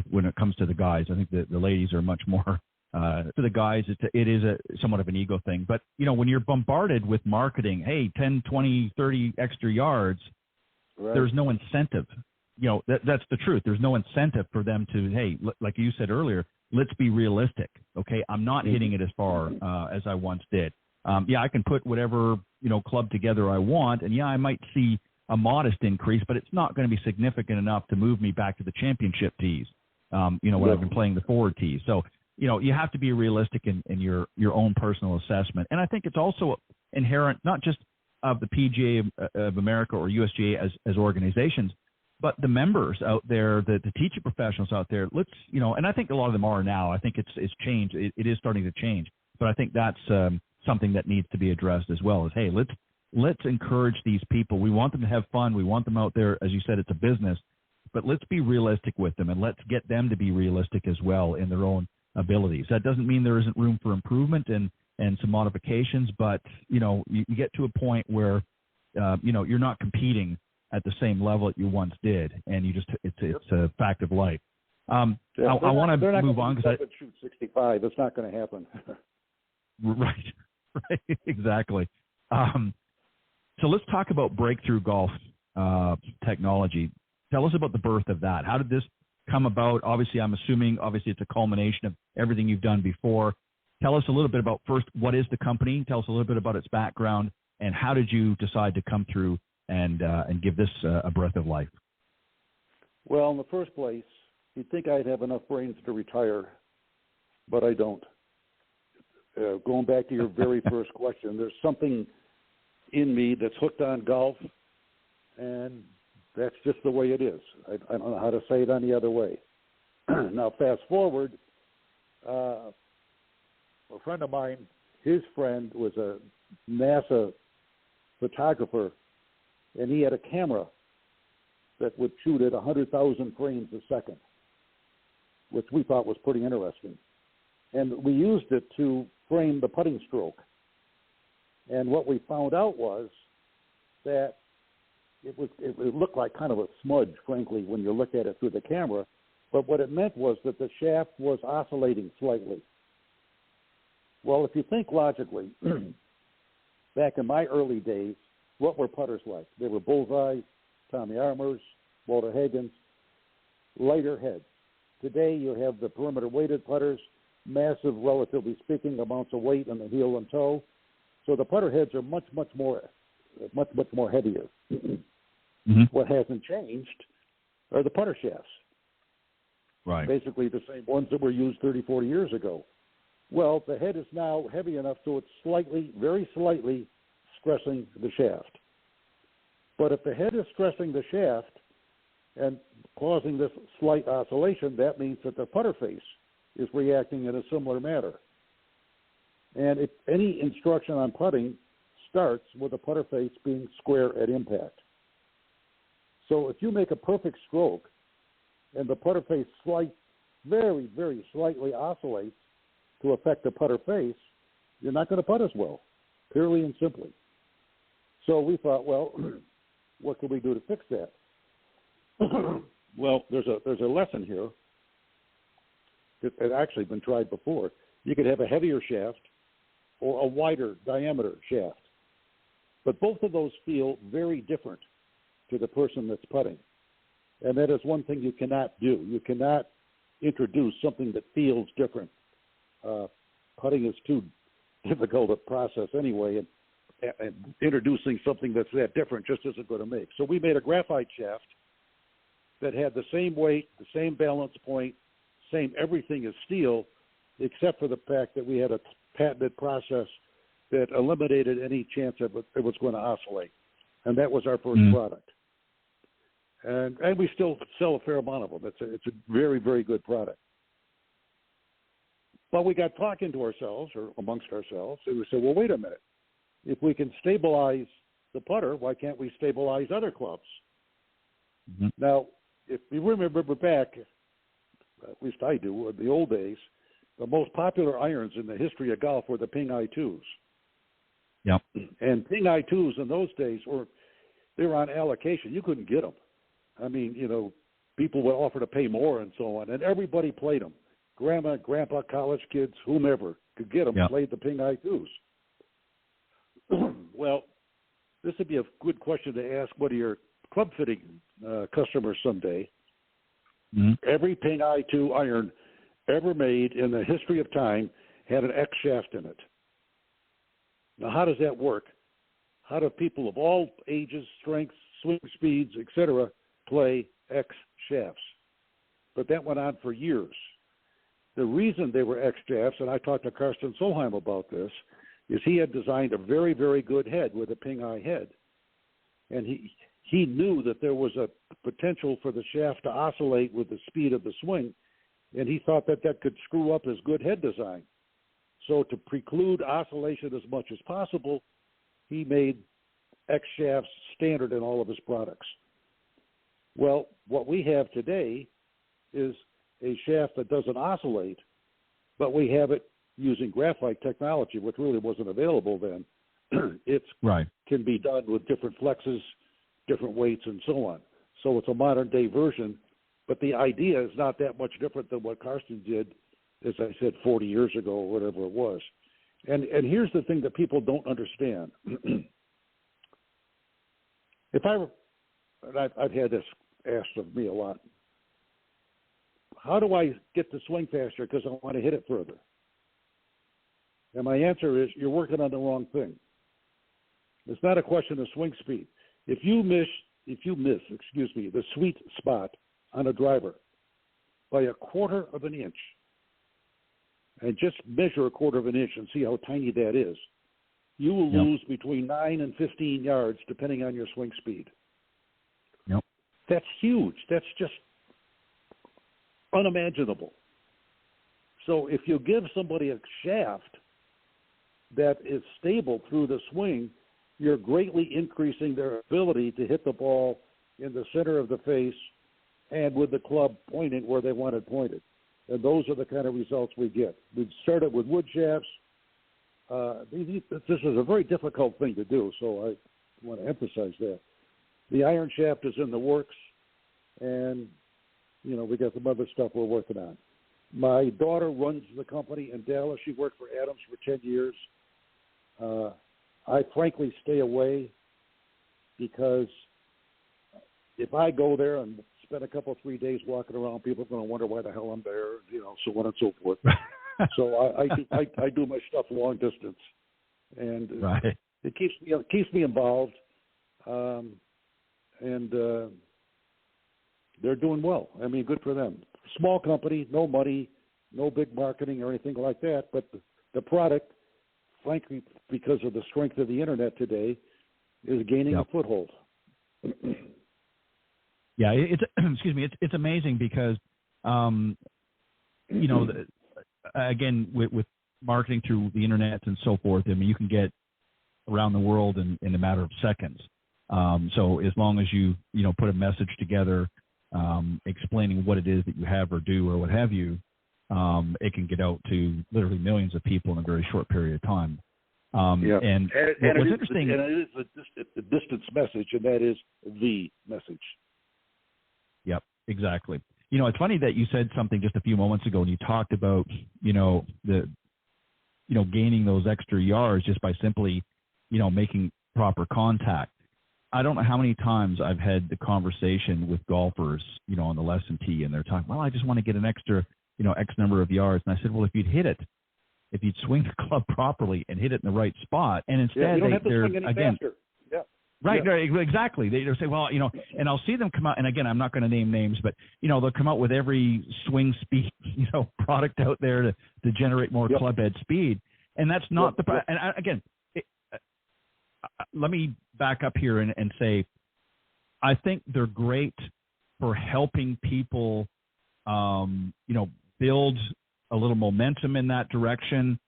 when it comes to the guys. I think the ladies are much more, to the guys, it is somewhat of an ego thing. But, when you're bombarded with marketing, hey, 10, 20, 30 extra yards, there's no incentive. That's the truth. There's no incentive for them to, hey, like you said earlier, let's be realistic. Okay, I'm not hitting it as far as I once did. I can put whatever, club together I want, and I might see a modest increase, but it's not going to be significant enough to move me back to the championship tees, when I've been playing the forward tees. So, you have to be realistic in your own personal assessment. And I think it's also inherent, not just of the PGA of America or USGA as organizations, but the members out there, the teaching professionals out there. Let's, and I think a lot of them are now. I think it's changed. It is starting to change. But I think that's something that needs to be addressed as well. Is, hey, let's encourage these people. We want them to have fun. We want them out there. As you said, it's a business. But let's be realistic with them, and let's get them to be realistic as well in their own abilities. That doesn't mean there isn't room for improvement and some modifications, but you get to a point where you're not competing at the same level that you once did, and it's a fact of life. I want to move on because shoot 65. It's not going to happen. Right, exactly. So let's talk about breakthrough golf technology. Tell us about the birth of that. How did this come about? Obviously, I'm assuming, it's a culmination of everything you've done before. Tell us a little bit about, first, what is the company? Tell us a little bit about its background, and how did you decide to come through and give this a breath of life? Well, in the first place, you'd think I'd have enough brains to retire, but I don't. Going back to your very first question, there's something in me that's hooked on golf, and that's just the way it is. I don't know how to say it any other way. Now, fast forward, a friend of mine, his friend was a NASA photographer, and he had a camera that would shoot at 100,000 frames a second, which we thought was pretty interesting. And we used it to frame the putting stroke. And what we found out was that it looked like kind of a smudge, frankly, when you look at it through the camera. But what it meant was that the shaft was oscillating slightly. Well, if you think logically, back in my early days, what were putters like? They were Bullseye, Tommy Armours, Walter Hagen's, lighter heads. Today you have the perimeter weighted putters, massive, relatively speaking, amounts of weight on the heel and toe. So the putter heads are much more heavier. Mm-hmm. What hasn't changed are the putter shafts. Right. Basically the same ones that were used 30, 40 years ago. Well, the head is now heavy enough so it's slightly, very slightly stressing the shaft. But if the head is stressing the shaft and causing this slight oscillation, that means that the putter face is reacting in a similar manner. And any instruction on putting starts with the putter face being square at impact. So if you make a perfect stroke and the putter face very, very slightly oscillates to affect the putter face, you're not going to putt as well, purely and simply. So we thought, well, what can we do to fix that? Well, there's a lesson here that had actually been tried before. You could have a heavier shaft or a wider diameter shaft. But both of those feel very different to the person that's putting. And that is one thing you cannot do. You cannot introduce something that feels different. Putting is too difficult a process anyway, and introducing something that's that different just isn't going to make. So we made a graphite shaft that had the same weight, the same balance point, same everything as steel, except for the fact that we had a patented process that eliminated any chance of it was going to oscillate. And that was our first product. And we still sell a fair amount of them. It's a very, very good product. But we got talking to ourselves, or amongst ourselves, and we said, well, wait a minute. If we can stabilize the putter, why can't we stabilize other clubs? Mm-hmm. Now, if you remember back, at least I do, in the old days, the most popular irons in the history of golf were the Ping I2s. Yep. And Ping I2s in those days they were on allocation. You couldn't get them. I mean, people would offer to pay more and so on, and everybody played them. Grandma, grandpa, college kids, whomever could get them, played the Ping I2s. Well, this would be a good question to ask one of your club fitting customers someday. Mm-hmm. Every Ping I2 iron ever made in the history of time had an X shaft in it. Now, how does that work? How do people of all ages, strengths, swing speeds, etc., play X shafts? But that went on for years. The reason they were X shafts, and I talked to Karsten Solheim about this, is he had designed a very, very good head with a Ping I head. And he knew that there was a potential for the shaft to oscillate with the speed of the swing, and he thought that could screw up his good head design. So to preclude oscillation as much as possible, he made X shafts standard in all of his products. Well, what we have today is a shaft that doesn't oscillate, but we have it using graphite technology, which really wasn't available then. It can be done with different flexes, different weights, and so on. So it's a modern-day version, but the idea is not that much different than what Karsten did, as I said, 40 years ago or whatever it was. And here's the thing that people don't understand. I've had this asked of me a lot. how do I get the swing faster because I want to hit it further? And my answer is you're working on the wrong thing. It's not a question of swing speed. If you miss, the sweet spot on a driver by a quarter of an inch, and just measure a quarter of an inch and see how tiny that is, you will lose between 9 and 15 yards depending on your swing speed. Yep. That's huge. That's just unimaginable. So if you give somebody a shaft that is stable through the swing, you're greatly increasing their ability to hit the ball in the center of the face and with the club pointing where they want it pointed. And those are the kind of results we get. We started with wood shafts. This is a very difficult thing to do, so I want to emphasize that. The iron shaft is in the works, and, we got some other stuff we're working on. My daughter runs the company in Dallas. She worked for Adams for 10 years. I frankly stay away because if I go there and spend a couple, 3 days walking around, people are going to wonder why the hell I'm there, so on and so forth. So I do my stuff long distance, and right. It keeps me involved, and they're doing well. I mean, good for them. Small company, no money, no big marketing or anything like that, but the product, frankly, because of the strength of the internet today, is gaining a foothold. Yeah, it's amazing because, again, with marketing through the internet and so forth, I mean, you can get around the world in a matter of seconds. So as long as you put a message together, explaining what it is that you have or do or what have you, it can get out to literally millions of people in a very short period of time. And what's interesting, and it is a distance message, and that is the message. Yep, exactly. It's funny that you said something just a few moments ago, and you talked about gaining those extra yards just by simply making proper contact. I don't know how many times I've had the conversation with golfers, on the lesson tee, and they're talking, well, I just want to get an extra, X number of yards. And I said, well, if you'd hit it, if you'd swing the club properly and hit it in the right spot, and instead you don't have to swing any faster. Yeah. Right, yeah. right, exactly. They'll say, well, and I'll see them come out, and again, I'm not going to name names, but, they'll come out with every swing speed, product out there to generate more club head speed. And that's not and again, let me back up here and say, I think they're great for helping people, build a little momentum in that direction,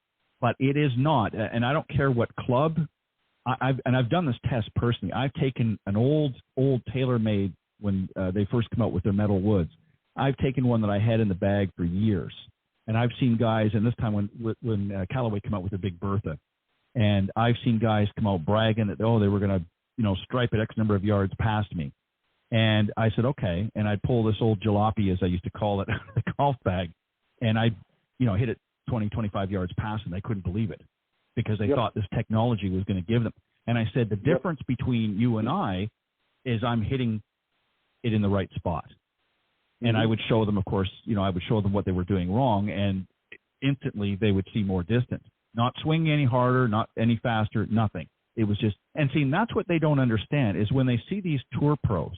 but it is not, and I don't care what club. I've done this test personally. I've taken an old TaylorMade when they first come out with their metal woods. I've taken one that I had in the bag for years, and I've seen guys. And this time when Callaway came out with the Big Bertha, and I've seen guys come out bragging that they were going to stripe it X number of yards past me, and I said okay, and I'd pull this old jalopy, as I used to call it, out of the golf bag, and I hit it 20, 25 yards past them. They couldn't believe it, because they thought this technology was going to give them. And I said, the difference between you and I is I'm hitting it in the right spot. Mm-hmm. And I would show them, of course, I would show them what they were doing wrong, and instantly they would see more distance. Not swinging any harder, not any faster, nothing. It was just, and see, that's what they don't understand is when they see these tour pros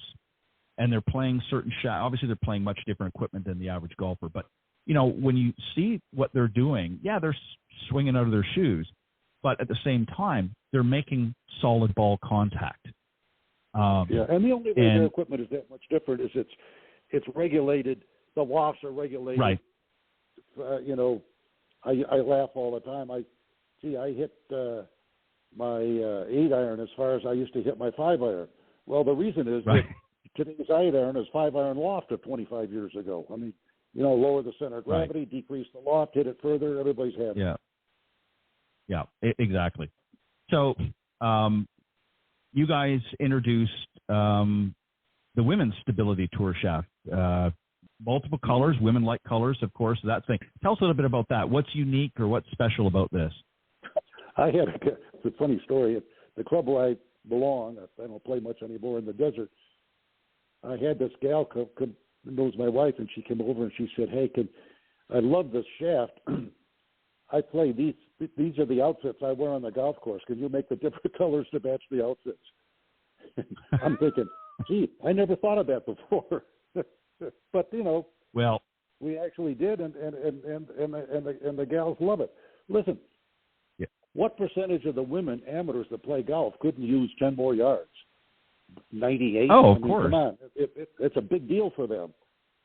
and they're playing certain shots, obviously they're playing much different equipment than the average golfer, but when you see what they're doing, they're swinging out of their shoes, but at the same time, they're making solid ball contact. And the only way their equipment is that much different is it's regulated. The lofts are regulated. Right. I laugh all the time. I hit my 8-iron as far as I used to hit my 5-iron. Well, the reason is that today's 8-iron is 5-iron loft of 25 years ago. I mean, lower the center of gravity, decrease the loft, hit it further. Everybody's happy. Yeah, exactly. So you guys introduced the women's stability tour shaft. Multiple colors, women like colors, of course. That thing. Tell us a little bit about that. What's unique or what's special about this? It's a funny story. At the club where I belong, I don't play much anymore in the desert. I had this gal knows my wife, and she came over and she said, "Hey, I love this shaft. I play these. These are the outfits I wear on the golf course. Can you make the different colors to match the outfits?" I'm thinking, gee, I never thought of that before. But well, we actually did, and the gals love it. Listen, yeah. What percentage of the women amateurs that play golf couldn't use 10 more yards? 98. Oh, of course. Come on, it's a big deal for them,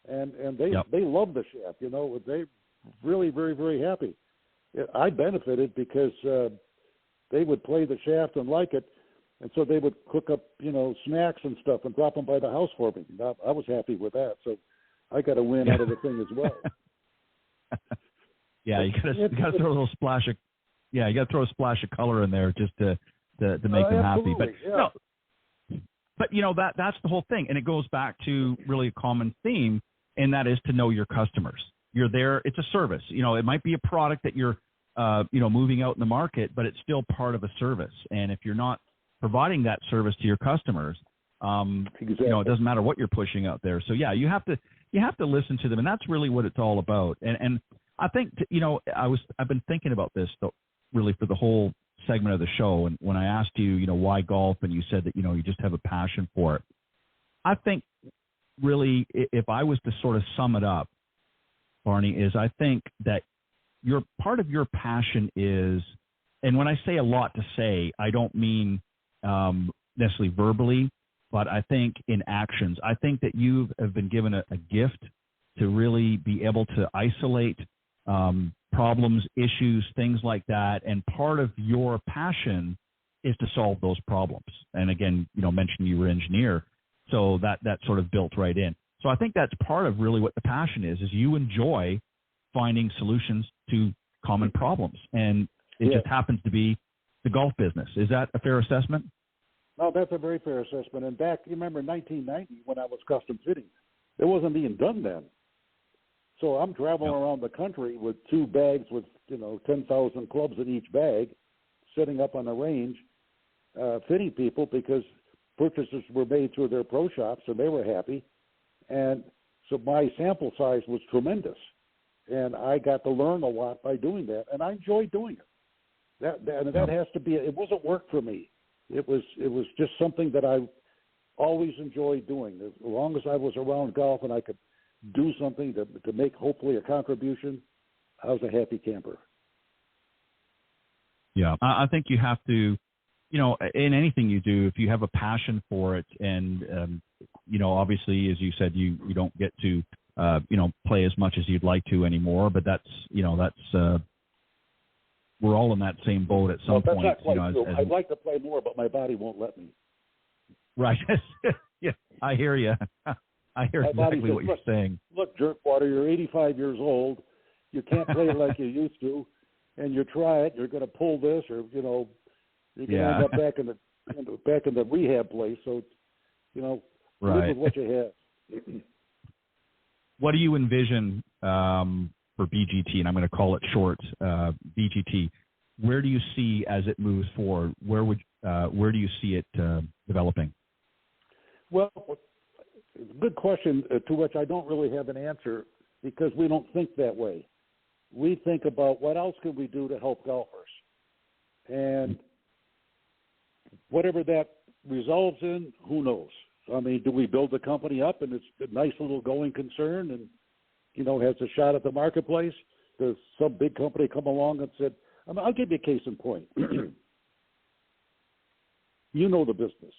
and they love the shaft. They really very very happy. I benefited because they would play the shaft and like it, and so they would cook up snacks and stuff and drop them by the house for me. I was happy with that, so I got a win out of the thing as well. Yeah, you got to throw a little splash of you got to throw a splash of color in there just to make them happy. But yeah. But that's the whole thing, and it goes back to really a common theme, and that is to know your customers. You're there. It's a service. It might be a product that you're, moving out in the market, but it's still part of a service. And if you're not providing that service to your customers, exactly. It doesn't matter what you're pushing out there. So yeah, you have to listen to them, and that's really what it's all about. And I think I've been thinking about this though, really for the whole segment of the show. And when I asked you, why golf, and you said that you just have a passion for it. I think really, if I was to sort of sum it up, Barney, is I think that part of your passion is, and when I say a lot to say, I don't mean necessarily verbally, but I think in actions. I think that you have been given a gift to really be able to isolate problems, issues, things like that, and part of your passion is to solve those problems. And again, mentioned you were an engineer, so that sort of built right in. So I think that's part of really what the passion is you enjoy finding solutions to common problems. And it just happens to be the golf business. Is that a fair assessment? No, that's a very fair assessment. And back, you remember 1990 when I was custom fitting, it wasn't being done then. So I'm traveling around the country with 2 bags with, 10,000 clubs in each bag, sitting up on the range, fitting people because purchases were made through their pro shops and they were happy. And so my sample size was tremendous, and I got to learn a lot by doing that, and I enjoyed doing it. That has to be. It wasn't work for me. It was just something that I always enjoyed doing. As long as I was around golf and I could do something to make hopefully a contribution, I was a happy camper. Yeah, I think you have to, in anything you do, if you have a passion for it, and obviously, as you said, you don't get to, play as much as you'd like to anymore. But that's we're all in that same boat at some point. Not quite true. I'd like to play more, but my body won't let me. Right. Yeah, I hear you. I hear exactly what you're saying. Look, jerkwater, you're 85 years old. You can't play like you used to, and you try it. You're going to pull this, or you're going to end up back in the rehab place. So, live with what you have. What do you envision for BGT? And I'm going to call it short BGT. Where do you see as it moves forward? Where do you see it developing? Well, good question to which I don't really have an answer because we don't think that way. We think about what else can we do to help golfers, and whatever that resolves in, who knows? I mean, do we build the company up and it's a nice little going concern and, has a shot at the marketplace? Does some big company come along and said, I'll give you a case in point. You know the business.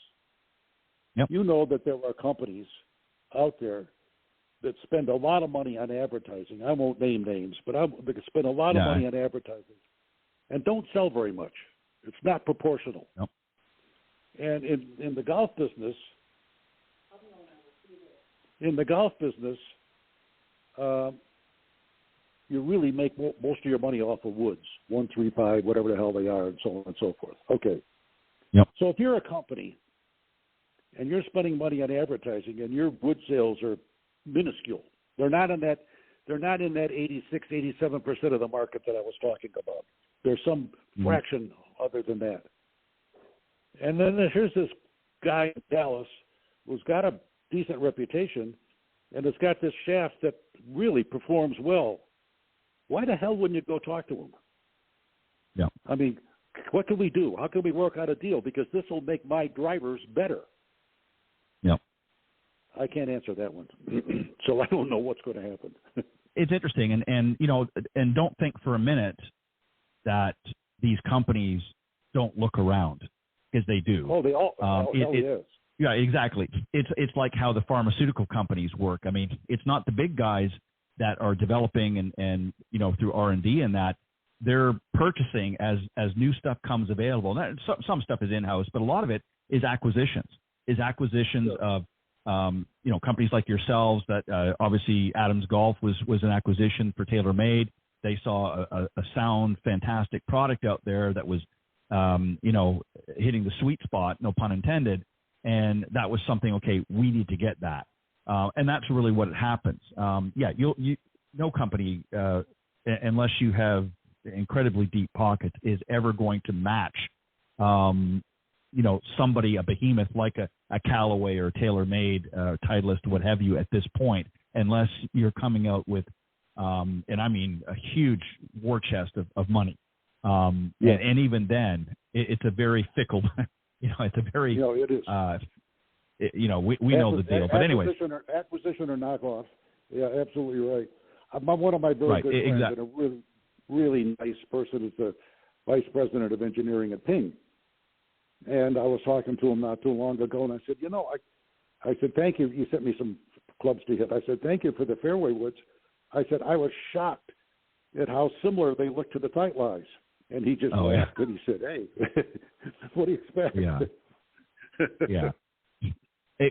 Yep. You know that there are companies out there that spend a lot of money on advertising. I won't name names, but they spend a lot of money on advertising and don't sell very much. It's not proportional. Nope. And in the golf business, you really make most of your money off of woods, 135, whatever the hell they are, and so on and so forth. Okay. Yep. So if you're a company and you're spending money on advertising and your wood sales are minuscule, they're not in that 86, 87% of the market that I was talking about. There's some fraction other than that. And then here's this guy in Dallas who's got a decent reputation, and it's got this shaft that really performs well. Why the hell wouldn't you go talk to them? Yeah. I mean, what can we do? How can we work out a deal? Because this will make my drivers better. Yeah. I can't answer that one. So I don't know what's going to happen. It's interesting. And, you know, and don't think for a minute that these companies don't look around, because they do. Oh, they all, yes. Yeah, exactly. It's like how the pharmaceutical companies work. I mean, it's not the big guys that are developing and you know, through R&D and that. They're purchasing as new stuff comes available. And some stuff is in-house, but a lot of it is acquisitions. Of you know, companies like yourselves. That obviously Adams Golf was an acquisition for TaylorMade. They saw a sound, fantastic product out there that was you know, hitting the sweet spot, no pun intended. And that was something. Okay, we need to get that, and that's really what it happens. Yeah, no company unless you have incredibly deep pockets is ever going to match, you know, somebody, a behemoth like a Callaway or TaylorMade, Titleist, what have you, at this point, unless you're coming out with, and I mean a huge war chest of money. And even then, it's a very fickle, you know, it's a very, it is. You know, we know the deal. But anyways, acquisition or knockoff. Yeah, absolutely right. One of my very good friends, and a really, really nice person, is the vice president of engineering at Ping. And I was talking to him not too long ago, and I said, you know, I said, thank you. You sent me some clubs to hit. I said, thank you for the fairway woods. I said, I was shocked at how similar they look to the tight lies. And he just laughed and he said, hey, what do you expect? Yeah. Yeah.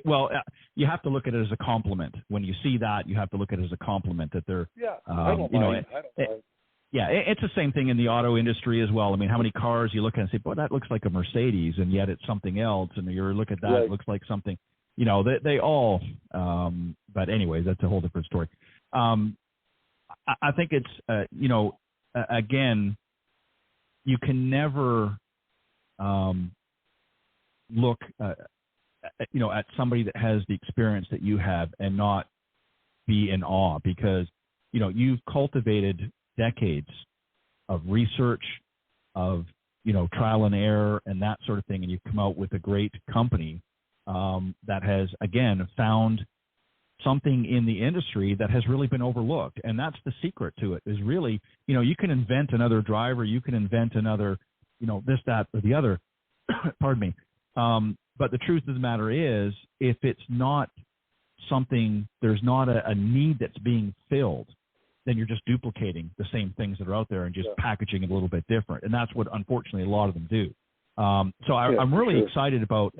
Well, you have to look at it as a compliment. When you see that, you have to look at it as a compliment that they're, I don't mind. Yeah, it's the same thing in the auto industry as well. I mean, how many cars you look at and say, boy, that looks like a Mercedes, and yet it's something else, and you look at that, it looks like something, you know, they all, but anyways, that's a whole different story. I think it's, you know, again, you can never look, you know, at somebody that has the experience that you have and not be in awe, because, you know, you've cultivated decades of research, of, you know, trial and error and that sort of thing, and you've come out with a great company that has, again, found something in the industry that has really been overlooked. And that's the secret to it, is really, you know, you can invent another driver, you can invent another, you know, this, that, or the other, pardon me. But the truth of the matter is, if it's not something, there's not a need that's being filled, then you're just duplicating the same things that are out there and just packaging it a little bit different. And that's what, unfortunately, a lot of them do. So I'm really excited about,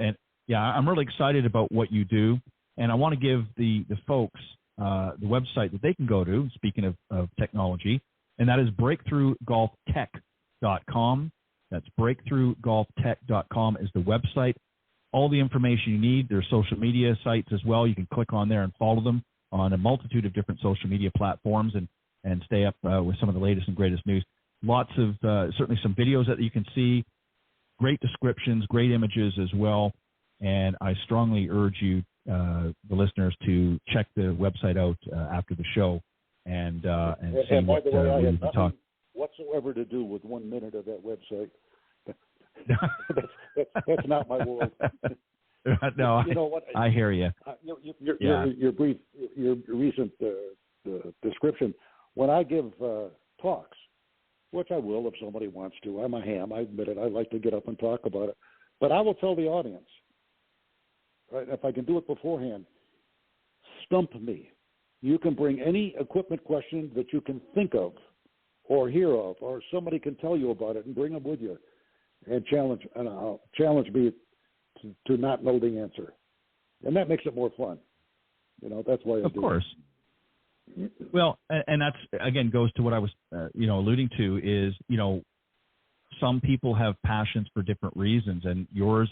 I'm really excited about what you do. And I want to give the folks the website that they can go to, speaking of technology, and that is breakthroughgolftech.com. That's breakthroughgolftech.com is the website. All the information you need. There's social media sites as well. You can click on there and follow them on a multitude of different social media platforms and stay up with some of the latest and greatest news. Lots of, certainly some videos that you can see, great descriptions, great images as well. And I strongly urge you, the listeners, to check the website out after the show and see what we can talk. Whatsoever to do with 1 minute of that website. that's not my world. No, you know what? I hear you. Your recent description. When I give talks, which I will if somebody wants to, I'm a ham. I admit it. I like to get up and talk about it, but I will tell the audience, right, if I can do it beforehand, stump me. You can bring any equipment question that you can think of or hear of, or somebody can tell you about it, and bring them with you, and challenge me to not know the answer, and that makes it more fun. You know, that's why I do. Of course. Well, and that's, again, goes to what I was, alluding to is, you know, some people have passions for different reasons, and yours,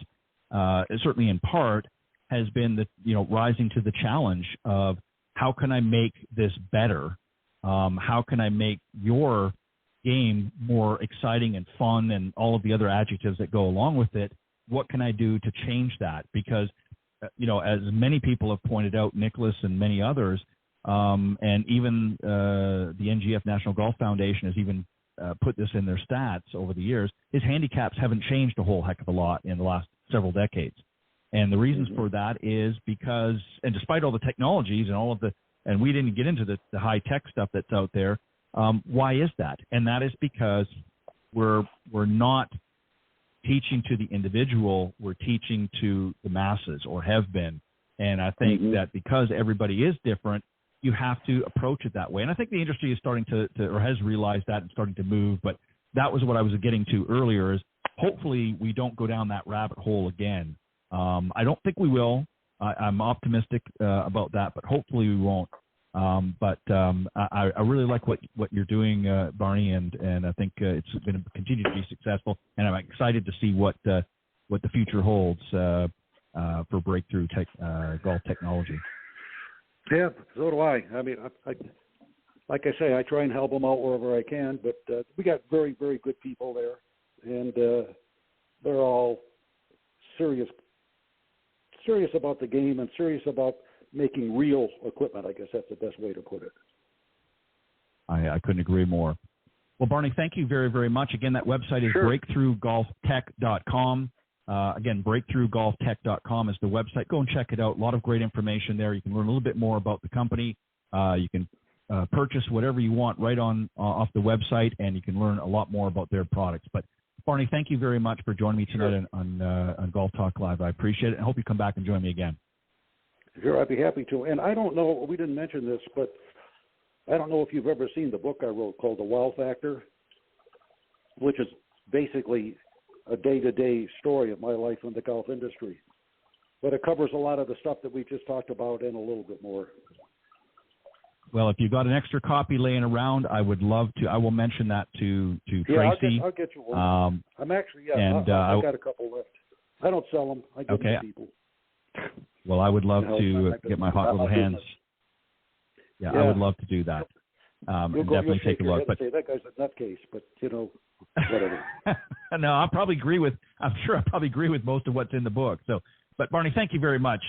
certainly in part, has been the, you know, rising to the challenge of how can I make this better? How can I make your game more exciting and fun and all of the other adjectives that go along with it? What can I do to change that? Because as many people have pointed out, Nicholas and many others, and even the NGF National Golf Foundation has even put this in their stats over the years, his handicaps haven't changed a whole heck of a lot in the last several decades. And the reasons for that is because, and despite all the technologies and all of the, and we didn't get into the high-tech stuff that's out there, why is that? And that is because we're not teaching to the individual, we're teaching to the masses, or have been. And I think that because everybody is different, you have to approach it that way. And I think the industry is starting to or has realized that and starting to move. But that was what I was getting to earlier, is hopefully we don't go down that rabbit hole again. I don't think we will. I'm optimistic about that, but hopefully we won't. I really like what you're doing, Barney, and I think it's going to continue to be successful. And I'm excited to see what the future holds for breakthrough golf technology. Yeah, so do I. I mean, I like I say, I try and help them out wherever I can, but we got very, very good people there, and they're all serious about the game and serious about making real equipment. I guess that's the best way to put it. I couldn't agree more. Well, Barney, thank you very, very much. Again, that website is breakthroughgolftech.com. Again, breakthroughgolftech.com is the website. Go and check it out. A lot of great information there. You can learn a little bit more about the company. You can purchase whatever you want right off the website, and you can learn a lot more about their products. But Barney, thank you very much for joining me tonight on Golf Talk Live. I appreciate it. I hope you come back and join me again. Sure, I'd be happy to. And I don't know, we didn't mention this, but I don't know if you've ever seen the book I wrote called The Wow Factor, which is basically a day-to-day story of my life in the golf industry. But it covers a lot of the stuff that we just talked about and a little bit more. Well, if you've got an extra copy laying around, I would love to. I will mention that to Tracy. I'll get you one. I'm actually, I've got a couple left. I don't sell them. I give them to people. Well, I would love to get my hot little hands. Yeah, I would love to do that. And definitely take a look. But say, that guy's a nutcase, but whatever. No, I'm sure I probably agree with most of what's in the book. So, but Barney, thank you very much.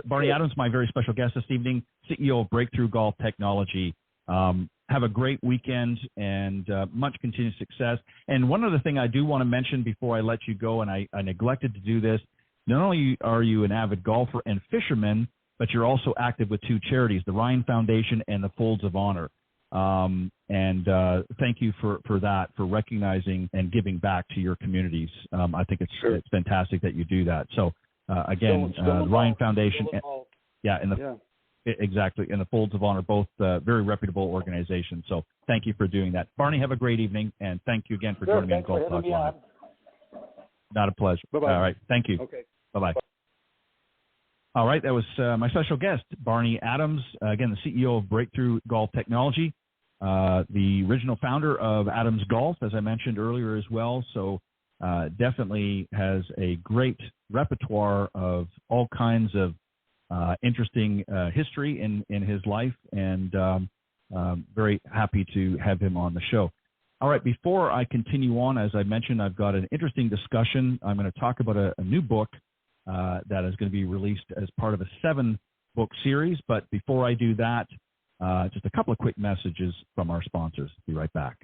Barney Adams, my very special guest this evening, CEO of Breakthrough Golf Technology. Have a great weekend and much continued success. And one other thing I do want to mention before I let you go, and I neglected to do this, not only are you an avid golfer and fisherman, but you're also active with two charities, the Ryan Foundation and the Folds of Honor. Thank you for that, for recognizing and giving back to your communities. I think it's fantastic that you do that. So again, the Ryan Foundation, exactly, and the Folds of Honor, both very reputable organizations. So thank you for doing that. Barney, have a great evening, and thank you again for joining me on Golf Talk Live. Not a pleasure. Bye-bye. All right, thank you. Okay. Bye-bye. All right, that was my special guest, Barney Adams, again, the CEO of Breakthrough Golf Technology, the original founder of Adams Golf, as I mentioned earlier as well. So definitely has a great repertoire of all kinds of interesting history in his life, and very happy to have him on the show. All right, before I continue on, as I mentioned, I've got an interesting discussion. I'm going to talk about a new book that is going to be released as part of a 7-book series. But before I do that, just a couple of quick messages from our sponsors. Be right back.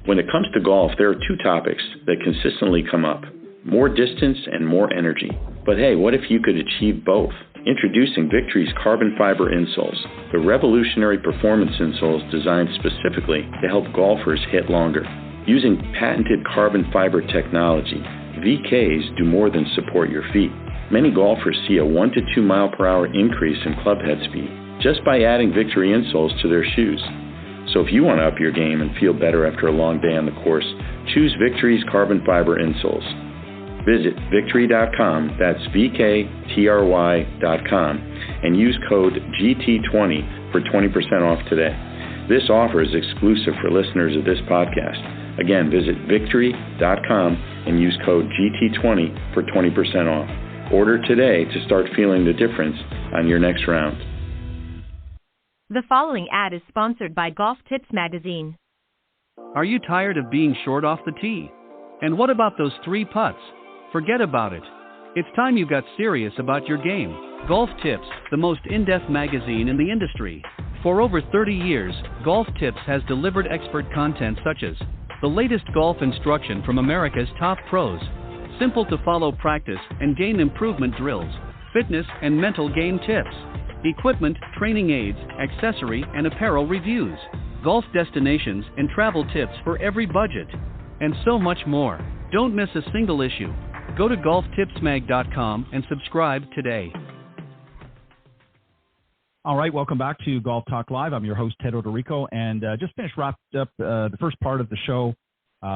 When it comes to golf, there are two topics that consistently come up: more distance and more energy. But hey, what if you could achieve both? Introducing Victory's carbon fiber insoles, the revolutionary performance insoles designed specifically to help golfers hit longer. Using patented carbon fiber technology, VKs do more than support your feet. Many golfers see a 1 to 2 mile per hour increase in club head speed just by adding Victory insoles to their shoes. So if you want to up your game and feel better after a long day on the course, choose Victory's carbon fiber insoles. Visit Victory.com, that's VKTRY.com, and use code GT20 for 20% off today. This offer is exclusive for listeners of this podcast. Again, visit Victory.com and use code GT20 for 20% off. Order today to start feeling the difference on your next round. The following ad is sponsored by Golf Tips Magazine. Are you tired of being short off the tee? And what about those 3 putts? Forget about it. It's time you got serious about your game. Golf Tips, the most in-depth magazine in the industry. For over 30 years, Golf Tips has delivered expert content such as the latest golf instruction from America's top pros, simple to follow practice and game improvement drills, fitness and mental game tips, equipment, training aids, accessory and apparel reviews, golf destinations and travel tips for every budget, and so much more. Don't miss a single issue. Go to golftipsmag.com and subscribe today. All right, welcome back to Golf Talk Live. I'm your host, Ted Odorico, and just wrapped up the first part of the show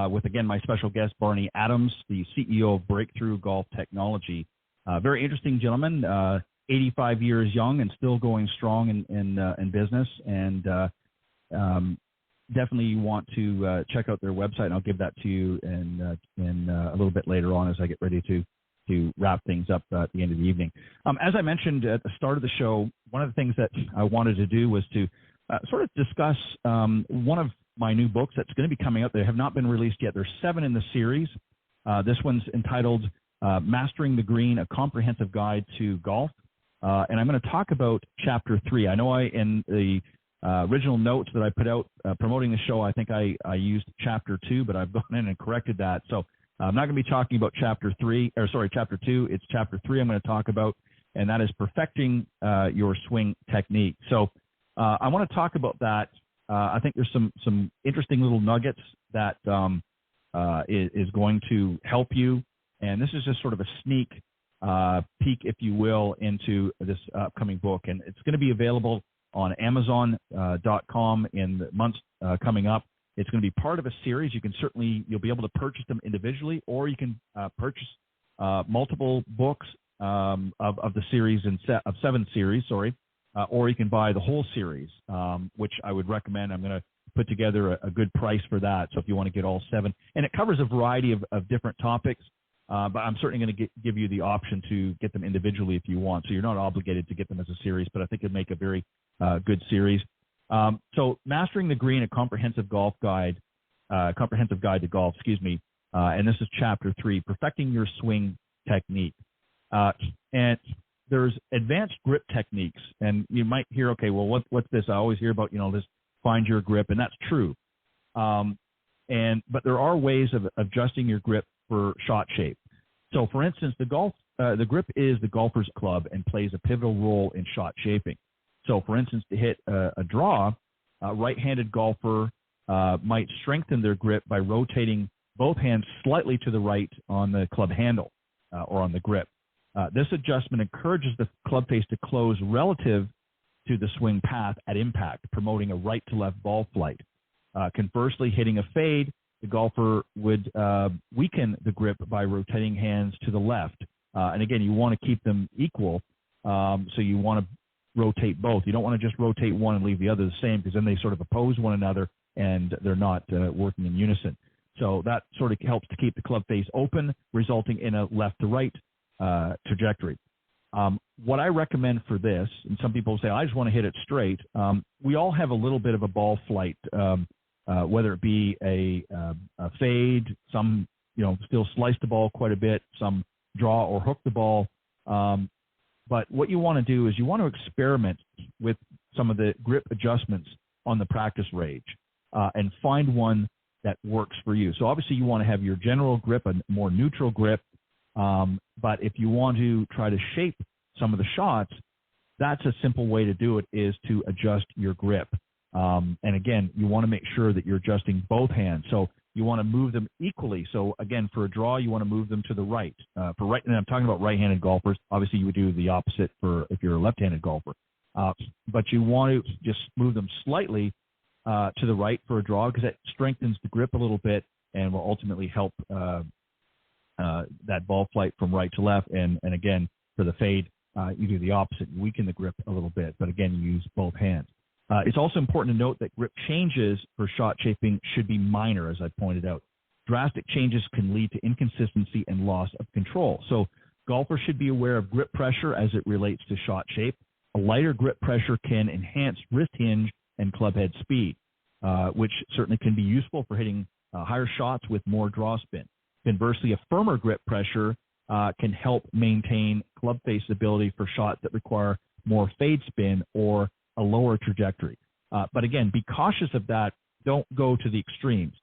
with, again, my special guest, Barney Adams, the CEO of Breakthrough Golf Technology. Very interesting gentleman, 85 years young and still going strong in business, and definitely want to check out their website, and I'll give that to you in a little bit later on as I get ready to wrap things up at the end of the evening. As I mentioned at the start of the show, one of the things that I wanted to do was to sort of discuss one of my new books that's going to be coming out. They have not been released yet. There's 7 in the series. This one's entitled Mastering the Green, A Comprehensive Guide to Golf. And I'm going to talk about Chapter 3. I know in the original notes that I put out promoting the show, I think I used Chapter 2, but I've gone in and corrected that. So I'm not going to be talking about Chapter 2. It's Chapter 3 I'm going to talk about, and that is perfecting your swing technique. So I want to talk about that. I think there's some interesting little nuggets that is going to help you, and this is just sort of a sneak peek, if you will, into this upcoming book, and it's going to be available on Amazon.com in the months coming up. It's going to be part of a series. You'll be able to purchase them individually, or you can purchase multiple books of the series of 7 series, or you can buy the whole series, which I would recommend. I'm going to put together a good price for that. So if you want to get all 7, and it covers a variety of different topics, but I'm certainly going to give you the option to get them individually if you want. So you're not obligated to get them as a series, but I think it'd make a very good series. So Mastering the Green, a comprehensive guide to golf, and this is Chapter 3, Perfecting Your Swing Technique. And there's advanced grip techniques, and you might hear, okay, well, what's this? I always hear about, this find your grip, and that's true. But there are ways of adjusting your grip for shot shape. So, for instance, the grip is the golfer's club and plays a pivotal role in shot shaping. So, for instance, to hit a draw, a right-handed golfer might strengthen their grip by rotating both hands slightly to the right on the club handle or on the grip. This adjustment encourages the club face to close relative to the swing path at impact, promoting a right-to-left ball flight. Conversely, hitting a fade, the golfer would weaken the grip by rotating hands to the left. And again, you want to keep them equal, so you want to rotate both. You don't want to just rotate one and leave the other the same, because then they sort of oppose one another and they're not working in unison. So that sort of helps to keep the club face open, resulting in a left-to-right trajectory. What I recommend for this, and some people say, I just want to hit it straight. We all have a little bit of a ball flight, whether it be a fade, some still slice the ball quite a bit, some draw or hook the ball. But what you want to do is you want to experiment with some of the grip adjustments on the practice range and find one that works for you. So obviously you want to have your general grip, a more neutral grip. But if you want to try to shape some of the shots, that's a simple way to do it, is to adjust your grip. And again, you want to make sure that you're adjusting both hands. So you want to move them equally. So again, for a draw, you want to move them to the right. And I'm talking about right-handed golfers. Obviously, you would do the opposite for if you're a left-handed golfer. But you want to just move them slightly to the right for a draw, because that strengthens the grip a little bit and will ultimately help that ball flight from right to left. And again, for the fade, you do the opposite. You weaken the grip a little bit, but again, you use both hands. It's also important to note that grip changes for shot shaping should be minor, as I pointed out. Drastic changes can lead to inconsistency and loss of control. So golfers should be aware of grip pressure as it relates to shot shape. A lighter grip pressure can enhance wrist hinge and club head speed, which certainly can be useful for hitting higher shots with more draw spin. Conversely, a firmer grip pressure can help maintain club face stability for shots that require more fade spin or a lower trajectory. But again, be cautious of that. Don't go to the extremes.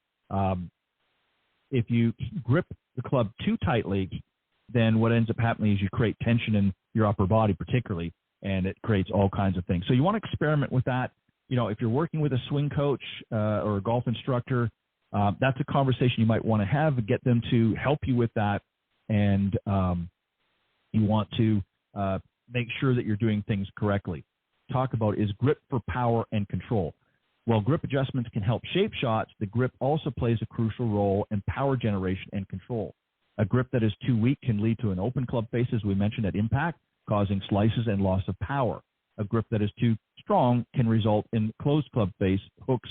If you grip the club too tightly, then what ends up happening is you create tension in your upper body particularly, and it creates all kinds of things. So you want to experiment with that. You know, if you're working with a swing coach or a golf instructor, that's a conversation you might want to have, get them to help you with that. And you want to make sure that you're doing things correctly. Talk about is grip for power and control. While grip adjustments can help shape shots, the grip also plays a crucial role in power generation and control. A grip that is too weak can lead to an open club face, as we mentioned, at impact, causing slices and loss of power. A grip that is too strong can result in closed club face, hooks,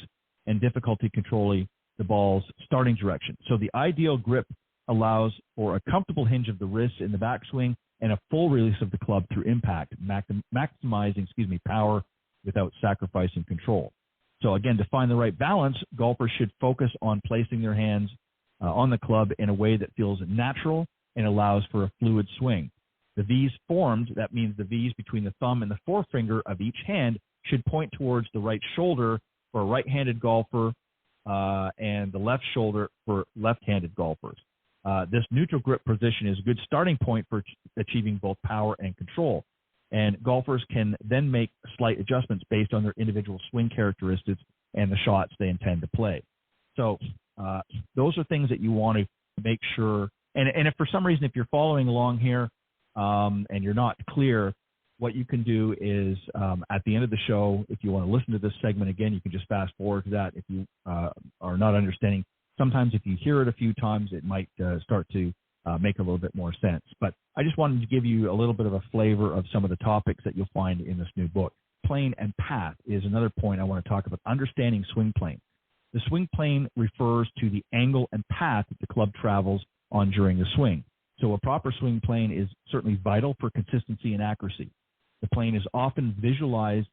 and difficulty controlling the ball's starting direction. So the ideal grip allows for a comfortable hinge of the wrists in the backswing and a full release of the club through impact, maximizing power without sacrificing control. So again, to find the right balance, golfers should focus on placing their hands on the club in a way that feels natural and allows for a fluid swing. The V's formed, that means the V's between the thumb and the forefinger of each hand should point towards the right shoulder for a right-handed golfer and the left shoulder for left-handed golfers. This neutral grip position is a good starting point for achieving both power and control. And golfers can then make slight adjustments based on their individual swing characteristics and the shots they intend to play. So those are things that you want to make sure. And if for some reason, if you're following along here and you're not clear, what you can do is at the end of the show, if you want to listen to this segment again, you can just fast forward to that. If you are not understanding, sometimes if you hear it a few times, it might start to make a little bit more sense. But I just wanted to give you a little bit of a flavor of some of the topics that you'll find in this new book. Plane and path is another point I want to talk about, understanding swing plane. The swing plane refers to the angle and path that the club travels on during the swing. So a proper swing plane is certainly vital for consistency and accuracy. The plane is often visualized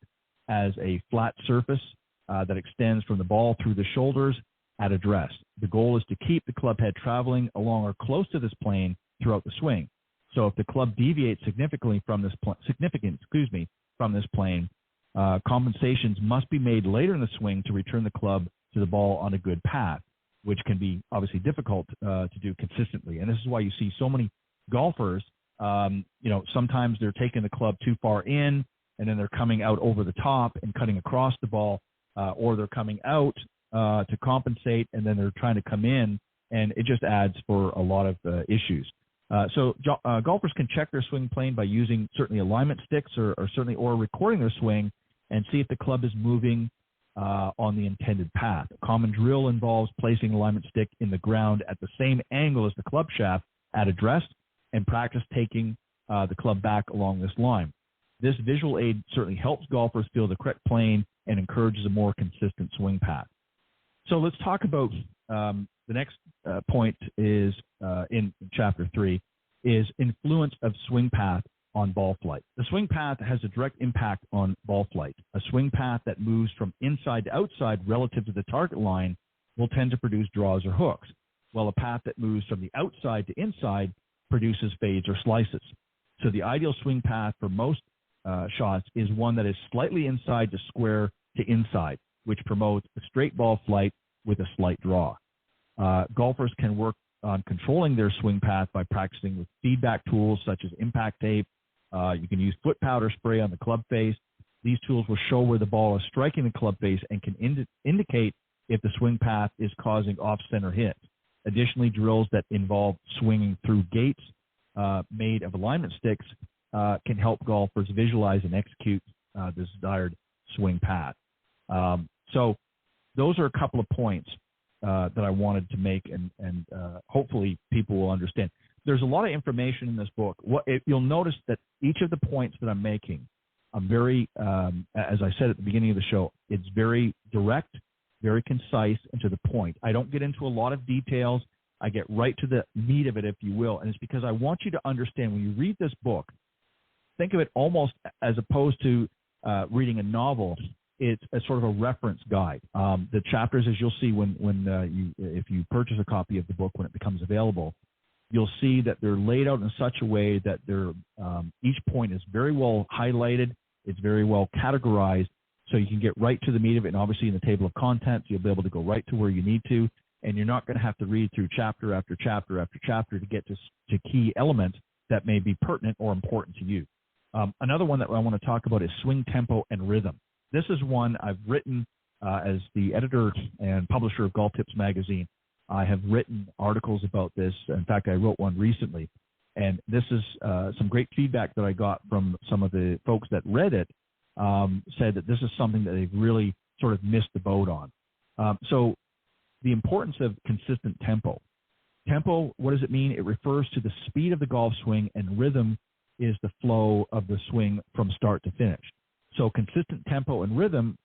as a flat surface that extends from the ball through the shoulders at address. The goal is to keep the club head traveling along or close to this plane throughout the swing. So if the club deviates significantly from this plane, compensations must be made later in the swing to return the club to the ball on a good path, which can be obviously difficult to do consistently. And this is why you see so many golfers, sometimes they're taking the club too far in, and then they're coming out over the top and cutting across the ball, or they're coming out to compensate, and then they're trying to come in, and it just adds for a lot of issues. So golfers can check their swing plane by using certainly alignment sticks or recording their swing and see if the club is moving on the intended path. A common drill involves placing an alignment stick in the ground at the same angle as the club shaft at address and practice taking the club back along this line. This visual aid certainly helps golfers feel the correct plane and encourages a more consistent swing path. So let's talk about the next point is in Chapter 3 is influence of swing path on ball flight. The swing path has a direct impact on ball flight. A swing path that moves from inside to outside relative to the target line will tend to produce draws or hooks, while a path that moves from the outside to inside produces fades or slices. So the ideal swing path for most shots is one that is slightly inside to square to inside, which promotes a straight ball flight with a slight draw. Golfers can work on controlling their swing path by practicing with feedback tools such as impact tape. You can use foot powder spray on the club face. These tools will show where the ball is striking the club face and can indicate if the swing path is causing off-center hits. Additionally, drills that involve swinging through gates made of alignment sticks can help golfers visualize and execute the desired swing path. So those are a couple of points that I wanted to make, and hopefully people will understand. There's a lot of information in this book. You'll notice that each of the points that I'm making, I'm very, as I said at the beginning of the show, it's very direct, very concise, and to the point. I don't get into a lot of details. I get right to the meat of it, if you will, and it's because I want you to understand when you read this book, think of it almost as opposed to reading a novel. It's a sort of a reference guide. The chapters, as you'll see if you purchase a copy of the book when it becomes available, you'll see that they're laid out in such a way that each point is very well highlighted. It's very well categorized, so you can get right to the meat of it. And obviously, in the table of contents, you'll be able to go right to where you need to, and you're not going to have to read through chapter after chapter after chapter to get to key elements that may be pertinent or important to you. Another one that I want to talk about is swing tempo and rhythm. This is one I've written as the editor and publisher of Golf Tips magazine. I have written articles about this. In fact, I wrote one recently. And this is some great feedback that I got from some of the folks that read it, said that this is something that they've really sort of missed the boat on. So the importance of consistent tempo. Tempo, what does it mean? It refers to the speed of the golf swing, and rhythm is the flow of the swing from start to finish. So consistent tempo and rhythm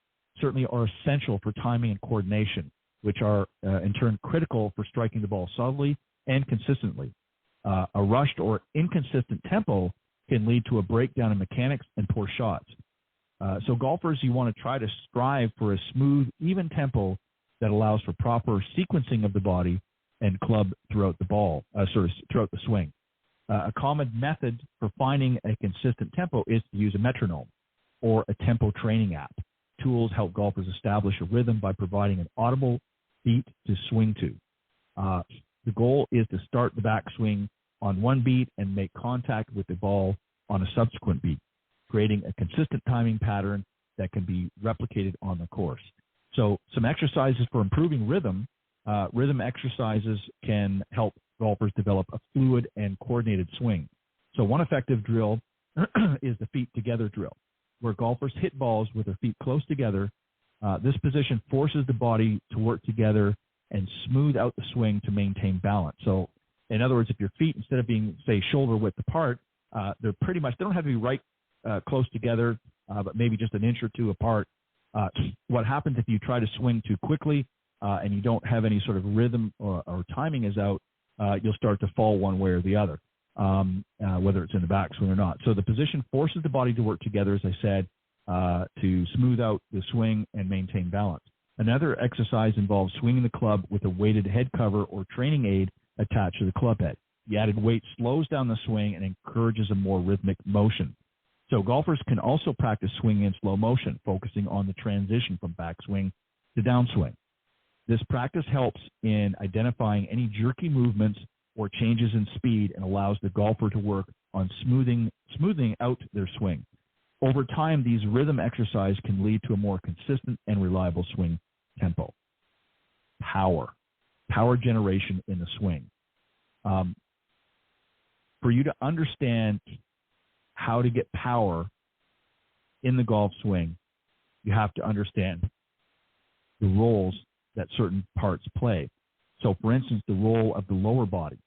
certainly are essential for timing and coordination, which are in turn critical for striking the ball solidly and consistently. A rushed or inconsistent tempo can lead to a breakdown in mechanics and poor shots. So golfers, you want to try to strive for a smooth, even tempo that allows for proper sequencing of the body and club throughout the throughout the swing. A common method for finding a consistent tempo is to use a metronome or a tempo training app. Tools help golfers establish a rhythm by providing an audible beat to swing to. The goal is to start the backswing on one beat and make contact with the ball on a subsequent beat, creating a consistent timing pattern that can be replicated on the course. So some exercises for improving rhythm. Rhythm exercises can help golfers develop a fluid and coordinated swing. So one effective drill is the feet together drill, where golfers hit balls with their feet close together. This position forces the body to work together and smooth out the swing to maintain balance. So in other words, if your feet, instead of being, say, shoulder width apart, they don't have to be right close together, but maybe just an inch or two apart. What happens if you try to swing too quickly and you don't have any sort of rhythm or timing is out, you'll start to fall one way or the other, whether it's in the backswing or not. So the position forces the body to work together, as I said, to smooth out the swing and maintain balance. Another exercise involves swinging the club with a weighted head cover or training aid attached to the club head. The added weight slows down the swing and encourages a more rhythmic motion. So golfers can also practice swinging in slow motion, focusing on the transition from backswing to downswing. This practice helps in identifying any jerky movements or changes in speed and allows the golfer to work on smoothing out their swing. Over time, these rhythm exercises can lead to a more consistent and reliable swing tempo. Power generation in the swing. For you to understand how to get power in the golf swing, you have to understand the roles that certain parts play. So, for instance, the role of the lower body.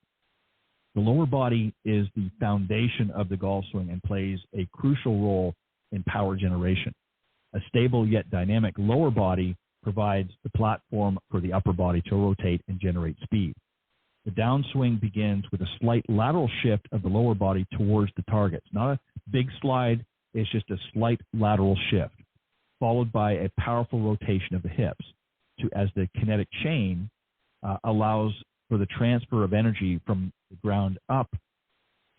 The lower body is the foundation of the golf swing and plays a crucial role in power generation. A stable yet dynamic lower body provides the platform for the upper body to rotate and generate speed. The downswing begins with a slight lateral shift of the lower body towards the target. It's not a big slide, it's just a slight lateral shift, followed by a powerful rotation of the hips as the kinetic chain allows for the transfer of energy from the ground up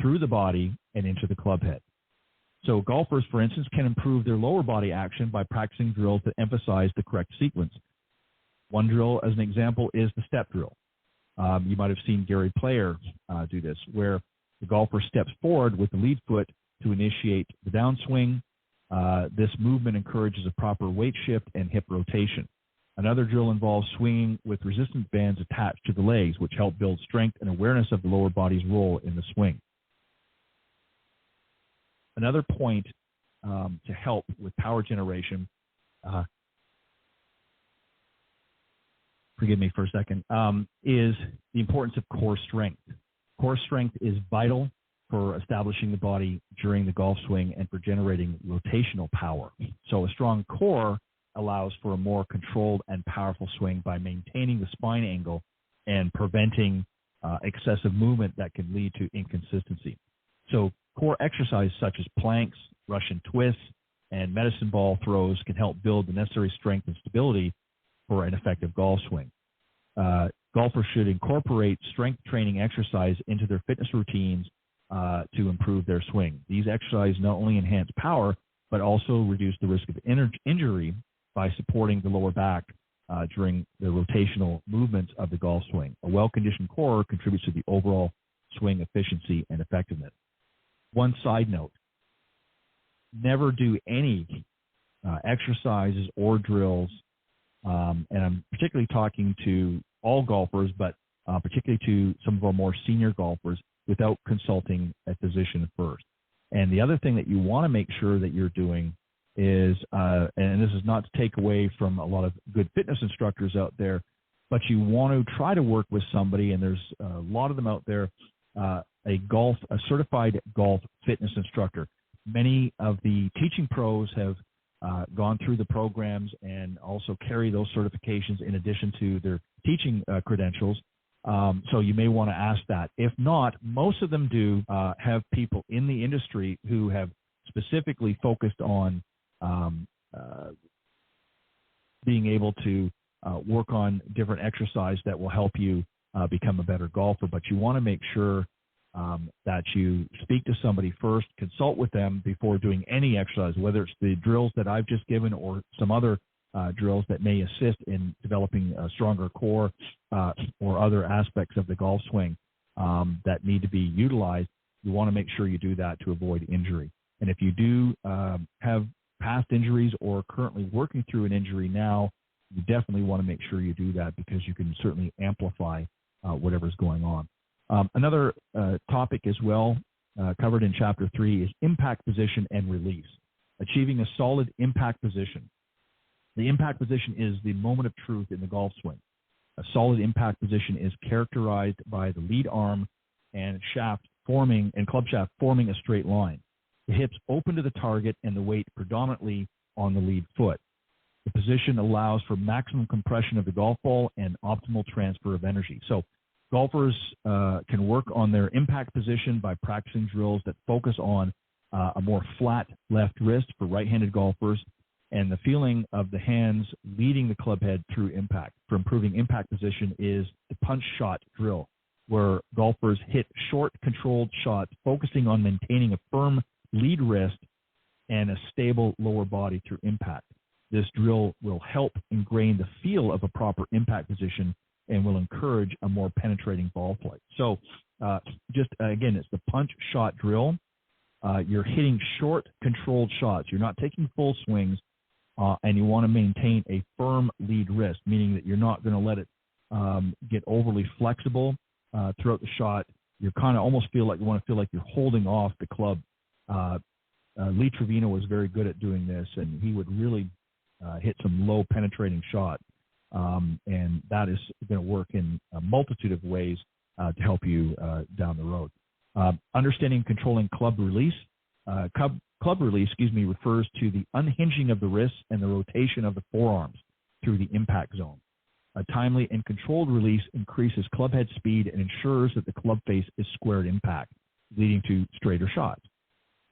through the body and into the club head. So golfers, for instance, can improve their lower body action by practicing drills that emphasize the correct sequence. One drill, as an example, is the step drill. You might have seen Gary Player do this, where the golfer steps forward with the lead foot to initiate the downswing. This movement encourages a proper weight shift and hip rotation. Another drill involves swinging with resistance bands attached to the legs, which help build strength and awareness of the lower body's role in the swing. Another point to help with power generation, forgive me for a second, is the importance of core strength. Core strength is vital for establishing the body during the golf swing and for generating rotational power. So a strong core allows for a more controlled and powerful swing by maintaining the spine angle and preventing excessive movement that can lead to inconsistency. So core exercises such as planks, Russian twists, and medicine ball throws can help build the necessary strength and stability for an effective golf swing. golfers should incorporate strength training exercise into their fitness routines to improve their swing. These exercises not only enhance power, but also reduce the risk of injury by supporting the lower back during the rotational movements of the golf swing. A well-conditioned core contributes to the overall swing efficiency and effectiveness. One side note, never do any exercises or drills, and I'm particularly talking to all golfers, but particularly to some of our more senior golfers, without consulting a physician first. And the other thing that you want to make sure that you're doing is, and this is not to take away from a lot of good fitness instructors out there, but you want to try to work with somebody, and there's a lot of them out there, a certified golf fitness instructor. Many of the teaching pros have gone through the programs and also carry those certifications in addition to their teaching credentials. So you may want to ask that. If not, most of them do have people in the industry who have specifically focused on being able to work on different exercise that will help you become a better golfer. But you want to make sure that you speak to somebody first, consult with them before doing any exercise, whether it's the drills that I've just given or some other drills that may assist in developing a stronger core or other aspects of the golf swing that need to be utilized. You want to make sure you do that to avoid injury. And if you do have past injuries or currently working through an injury now, you definitely want to make sure you do that because you can certainly amplify whatever's going on. Another topic as well covered in Chapter 3 is impact position and release, achieving a solid impact position. The impact position is the moment of truth in the golf swing. A solid impact position is characterized by the lead arm and club shaft forming a straight line. The hips open to the target and the weight predominantly on the lead foot. The position allows for maximum compression of the golf ball and optimal transfer of energy. So golfers can work on their impact position by practicing drills that focus on a more flat left wrist for right-handed golfers and the feeling of the hands leading the club head through impact. For improving impact position is the punch shot drill, where golfers hit short, controlled shots, focusing on maintaining a firm lead wrist and a stable lower body through impact. This drill will help ingrain the feel of a proper impact position and will encourage a more penetrating ball flight. So again, it's the punch shot drill. You're hitting short, controlled shots. You're not taking full swings, and you want to maintain a firm lead wrist, meaning that you're not going to let it get overly flexible throughout the shot. You kind of almost want to feel like you're holding off the club. Lee Trevino was very good at doing this, and he would really hit some low penetrating shots. And that is going to work in a multitude of ways to help you down the road. Understanding and controlling club release. Club release, refers to the unhinging of the wrists and the rotation of the forearms through the impact zone. A timely and controlled release increases club head speed and ensures that the club face is square at impact, leading to straighter shots.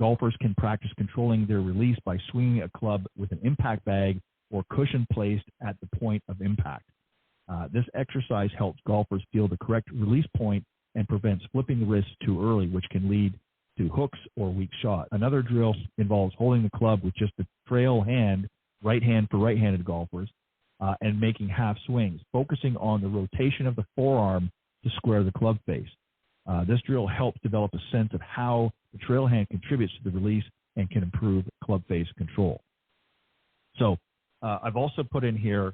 Golfers can practice controlling their release by swinging a club with an impact bag or cushion placed at the point of impact. This exercise helps golfers feel the correct release point and prevents flipping the wrist too early, which can lead to hooks or weak shot. Another drill involves holding the club with just the trail hand, right hand for right-handed golfers, and making half swings, focusing on the rotation of the forearm to square the club face. This drill helps develop a sense of how the trail hand contributes to the release and can improve club face control. So I've also put in here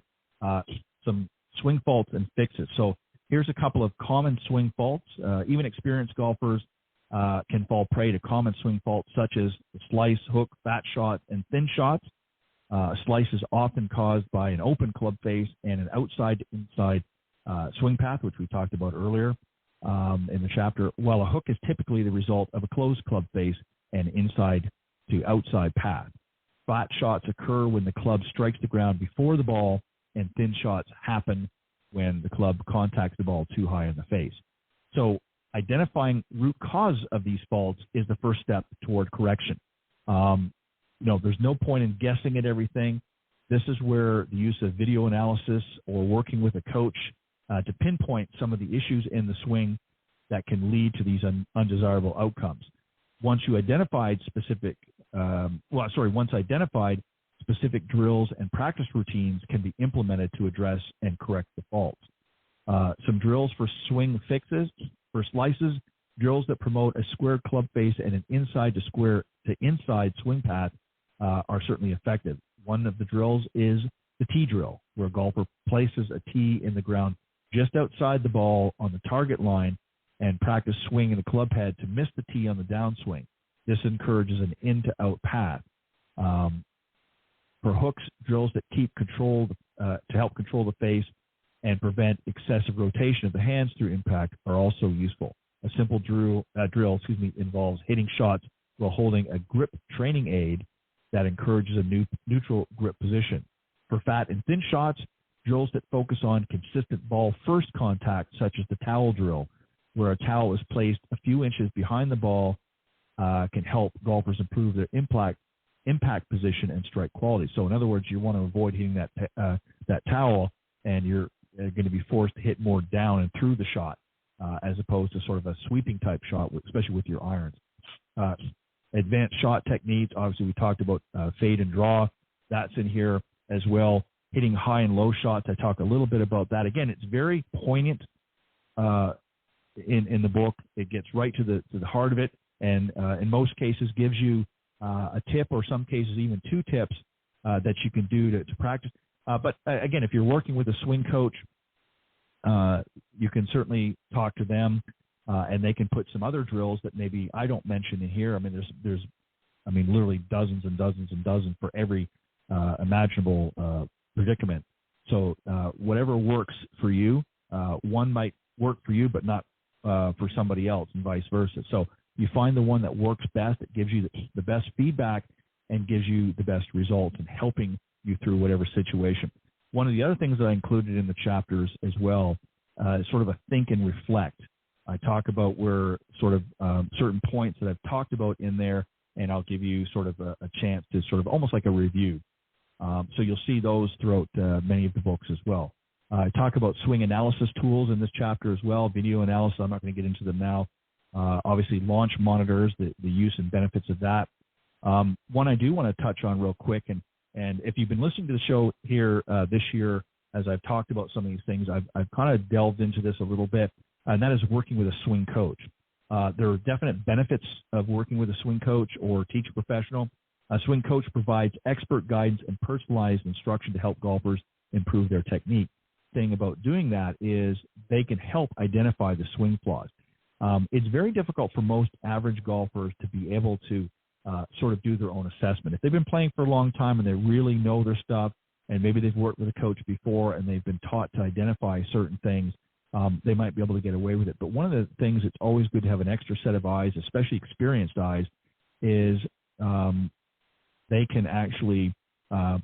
some swing faults and fixes. So here's a couple of common swing faults. Even experienced golfers can fall prey to common swing faults such as the slice, hook, fat shot, and thin shots. Slice is often caused by an open club face and an outside-to-inside swing path, which we talked about earlier in the chapter, while a hook is typically the result of a closed club face and inside-to-outside path. Flat shots occur when the club strikes the ground before the ball, and thin shots happen when the club contacts the ball too high in the face. So identifying root cause of these faults is the first step toward correction. There's no point in guessing at everything. This is where the use of video analysis or working with a coach to pinpoint some of the issues in the swing that can lead to these undesirable outcomes. Once identified specific drills and practice routines can be implemented to address and correct the faults. Some drills for swing fixes, for slices, drills that promote a square club face and an inside to inside swing path are certainly effective. One of the drills is the tee drill, where a golfer places a tee in the ground just outside the ball on the target line and practice swinging the club head to miss the tee on the downswing. This encourages an in-to-out path. For hooks, drills that keep control to help control the face and prevent excessive rotation of the hands through impact are also useful. A simple drill involves hitting shots while holding a grip training aid that encourages a neutral grip position. For fat and thin shots, drills that focus on consistent ball first contact, such as the towel drill, where a towel is placed a few inches behind the ball, can help golfers improve their impact position and strike quality. So in other words, you want to avoid hitting that towel, and you're going to be forced to hit more down and through the shot, as opposed to sort of a sweeping type shot, especially with your irons. Advanced shot techniques, obviously we talked about fade and draw. That's in here as well. Hitting high and low shots, I talk a little bit about that. Again, it's very poignant in the book. It gets right to the heart of it, and in most cases gives you a tip, or some cases even two tips that you can do to practice. But again, if you're working with a swing coach, you can certainly talk to them, and they can put some other drills that maybe I don't mention in here. I mean, there's literally dozens and dozens and dozens for every imaginable predicament. So whatever works for you, one might work for you, but not for somebody else, and vice versa. So you find the one that works best, that gives you the best feedback and gives you the best results in helping you through whatever situation. One of the other things that I included in the chapters as well is sort of a think and reflect. I talk about where sort of certain points that I've talked about in there, and I'll give you sort of a chance to sort of almost like a review. So you'll see those throughout many of the books as well. I talk about swing analysis tools in this chapter as well, video analysis. I'm not going to get into them now. Obviously, launch monitors, the use and benefits of that. One I do want to touch on real quick, and if you've been listening to the show here this year, as I've talked about some of these things, I've kind of delved into this a little bit, and that is working with a swing coach. There are definite benefits of working with a swing coach or teacher professional. A swing coach provides expert guidance and personalized instruction to help golfers improve their technique. The thing about doing that is they can help identify the swing flaws. It's very difficult for most average golfers to be able to sort of do their own assessment. If they've been playing for a long time and they really know their stuff, and maybe they've worked with a coach before and they've been taught to identify certain things, they might be able to get away with it. But one of the things that's always good to have an extra set of eyes, especially experienced eyes, is they can actually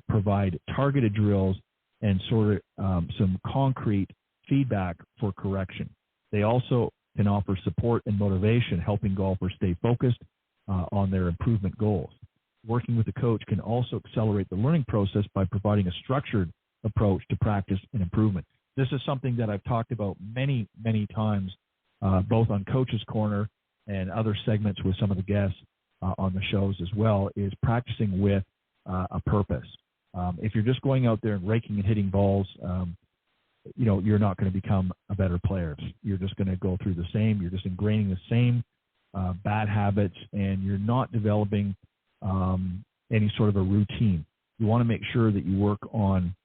provide targeted drills and sort of some concrete feedback for correction. They also can offer support and motivation, helping golfers stay focused on their improvement goals. Working with a coach can also accelerate the learning process by providing a structured approach to practice and improvement. This is something that I've talked about many, many times, both on Coach's Corner and other segments with some of the guests on the shows as well, is practicing with a purpose. If you're just going out there and raking and hitting balls, you're not going to become a better player. You're just going to go through the same. You're just ingraining the same bad habits, and you're not developing any sort of a routine. You want to make sure that you work on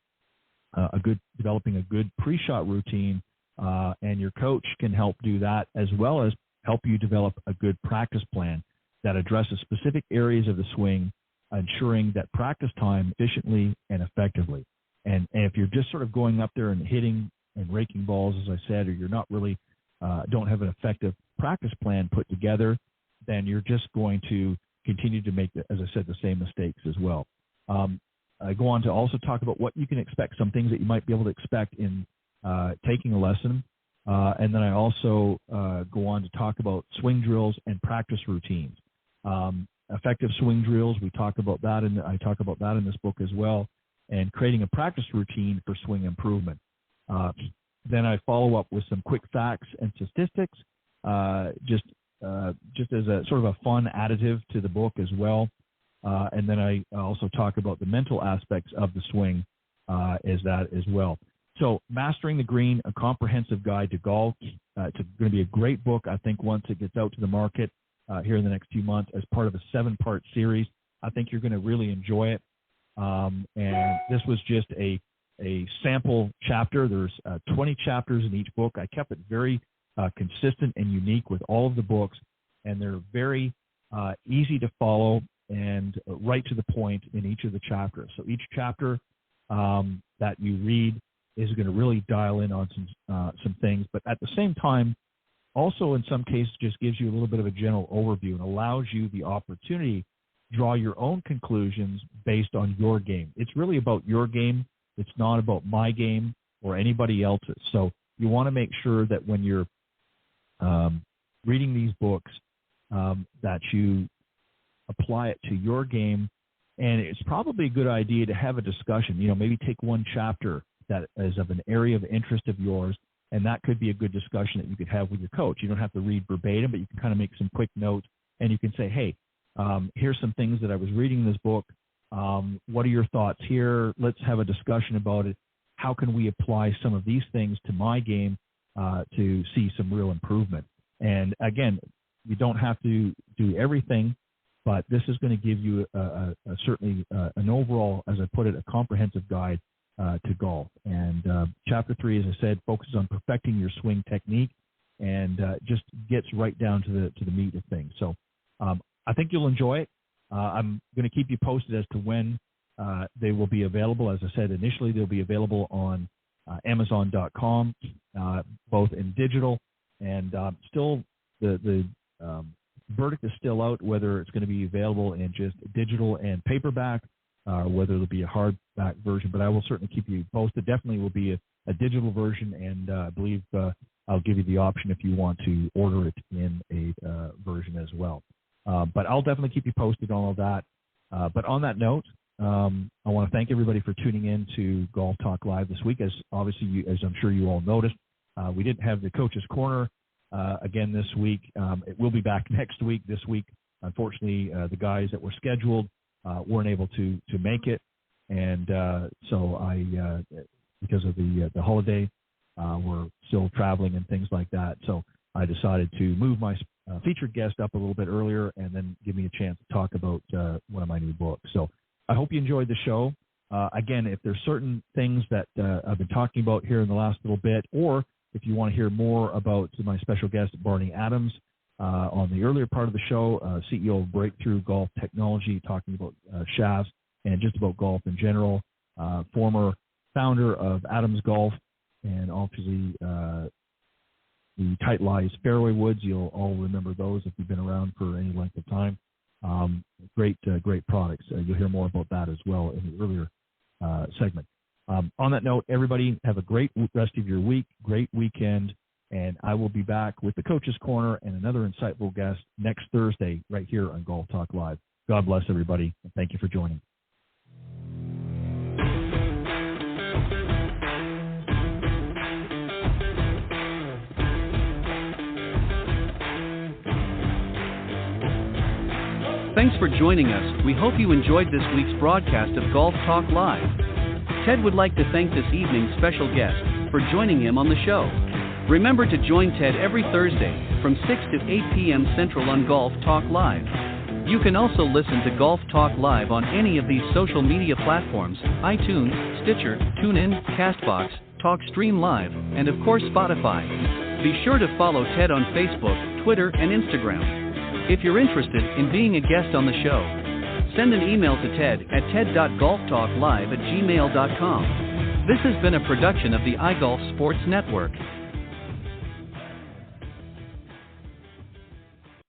developing a good pre-shot routine, and your coach can help do that, as well as help you develop a good practice plan that addresses specific areas of the swing, ensuring that practice time efficiently and effectively. And if you're just sort of going up there and hitting and raking balls, as I said, or you're not really don't have an effective practice plan put together, then you're just going to continue to make, as I said, the same mistakes as well. I go on to also talk about what you can expect, some things that you might be able to expect in taking a lesson. And then I also go on to talk about swing drills and practice routines. Effective swing drills, I talk about that in this book as well, and creating a practice routine for swing improvement. Then I follow up with some quick facts and statistics, just as a sort of a fun additive to the book as well. And then I also talk about the mental aspects of the swing as well. So Mastering the Green, a comprehensive guide to golf. It's going to be a great book, I think, once it gets out to the market here in the next few months as part of a 7-part series. I think you're going to really enjoy it. And this was just a sample chapter. There's 20 chapters in each book. I kept it very consistent and unique with all of the books, and they're very easy to follow and right to the point in each of the chapters. So each chapter that you read is going to really dial in on some things, but at the same time, also in some cases just gives you a little bit of a general overview and allows you the opportunity to draw your own conclusions based on your game. It's really about your game. It's not about my game or anybody else's. So you want to make sure that when you're reading these books that you apply it to your game. And it's probably a good idea to have a discussion. Maybe take one chapter that is of an area of interest of yours, and that could be a good discussion that you could have with your coach. You don't have to read verbatim, but you can kind of make some quick notes, and you can say, hey, here's some things that I was reading in this book. What are your thoughts here? Let's have a discussion about it. How can we apply some of these things to my game to see some real improvement? And again, you don't have to do everything, but this is going to give you certainly an overall, as I put it, a comprehensive guide to golf. And Chapter 3, as I said, focuses on perfecting your swing technique and just gets right down to the meat of things. So I think you'll enjoy it. I'm going to keep you posted as to when they will be available. As I said, initially they'll be available on Amazon.com, both in digital and still the verdict is still out whether it's going to be available in just digital and paperback, whether it'll be a hardback version. But I will certainly keep you posted. Definitely will be a digital version, and I believe I'll give you the option if you want to order it in a version as well. But I'll definitely keep you posted on all that. But on that note, I want to thank everybody for tuning in to Golf Talk Live this week. As obviously, as I'm sure you all noticed, we didn't have the Coach's Corner again this week. It will be back next week. This week, unfortunately, the guys that were scheduled weren't able to make it, and so I, because of the holiday, we're still traveling and things like that. So I decided to move my featured guest up a little bit earlier, and then give me a chance to talk about one of my new books. So I hope you enjoyed the show. Again, if there's certain things that I've been talking about here in the last little bit, or if you want to hear more about my special guest, Barney Adams, on the earlier part of the show, CEO of Breakthrough Golf Technology, talking about shafts and just about golf in general, former founder of Adams Golf, and obviously the Tight Lies Fairway Woods. You'll all remember those if you've been around for any length of time. Great products. You'll hear more about that as well in the earlier segment. On that note, everybody have a great rest of your week, great weekend, and I will be back with the Coach's Corner and another insightful guest next Thursday right here on Golf Talk Live. God bless everybody, and thank you for joining. Thanks for joining us. We hope you enjoyed this week's broadcast of Golf Talk Live. Ted would like to thank this evening's special guest for joining him on the show. Remember to join Ted every Thursday from 6 to 8 p.m. Central on Golf Talk Live. You can also listen to Golf Talk Live on any of these social media platforms: iTunes, Stitcher, TuneIn, CastBox, TalkStream Live, and of course Spotify. Be sure to follow Ted on Facebook, Twitter, and Instagram. If you're interested in being a guest on the show, send an email to Ted at ted.golftalklive@gmail.com. This has been a production of the iGolf Sports Network.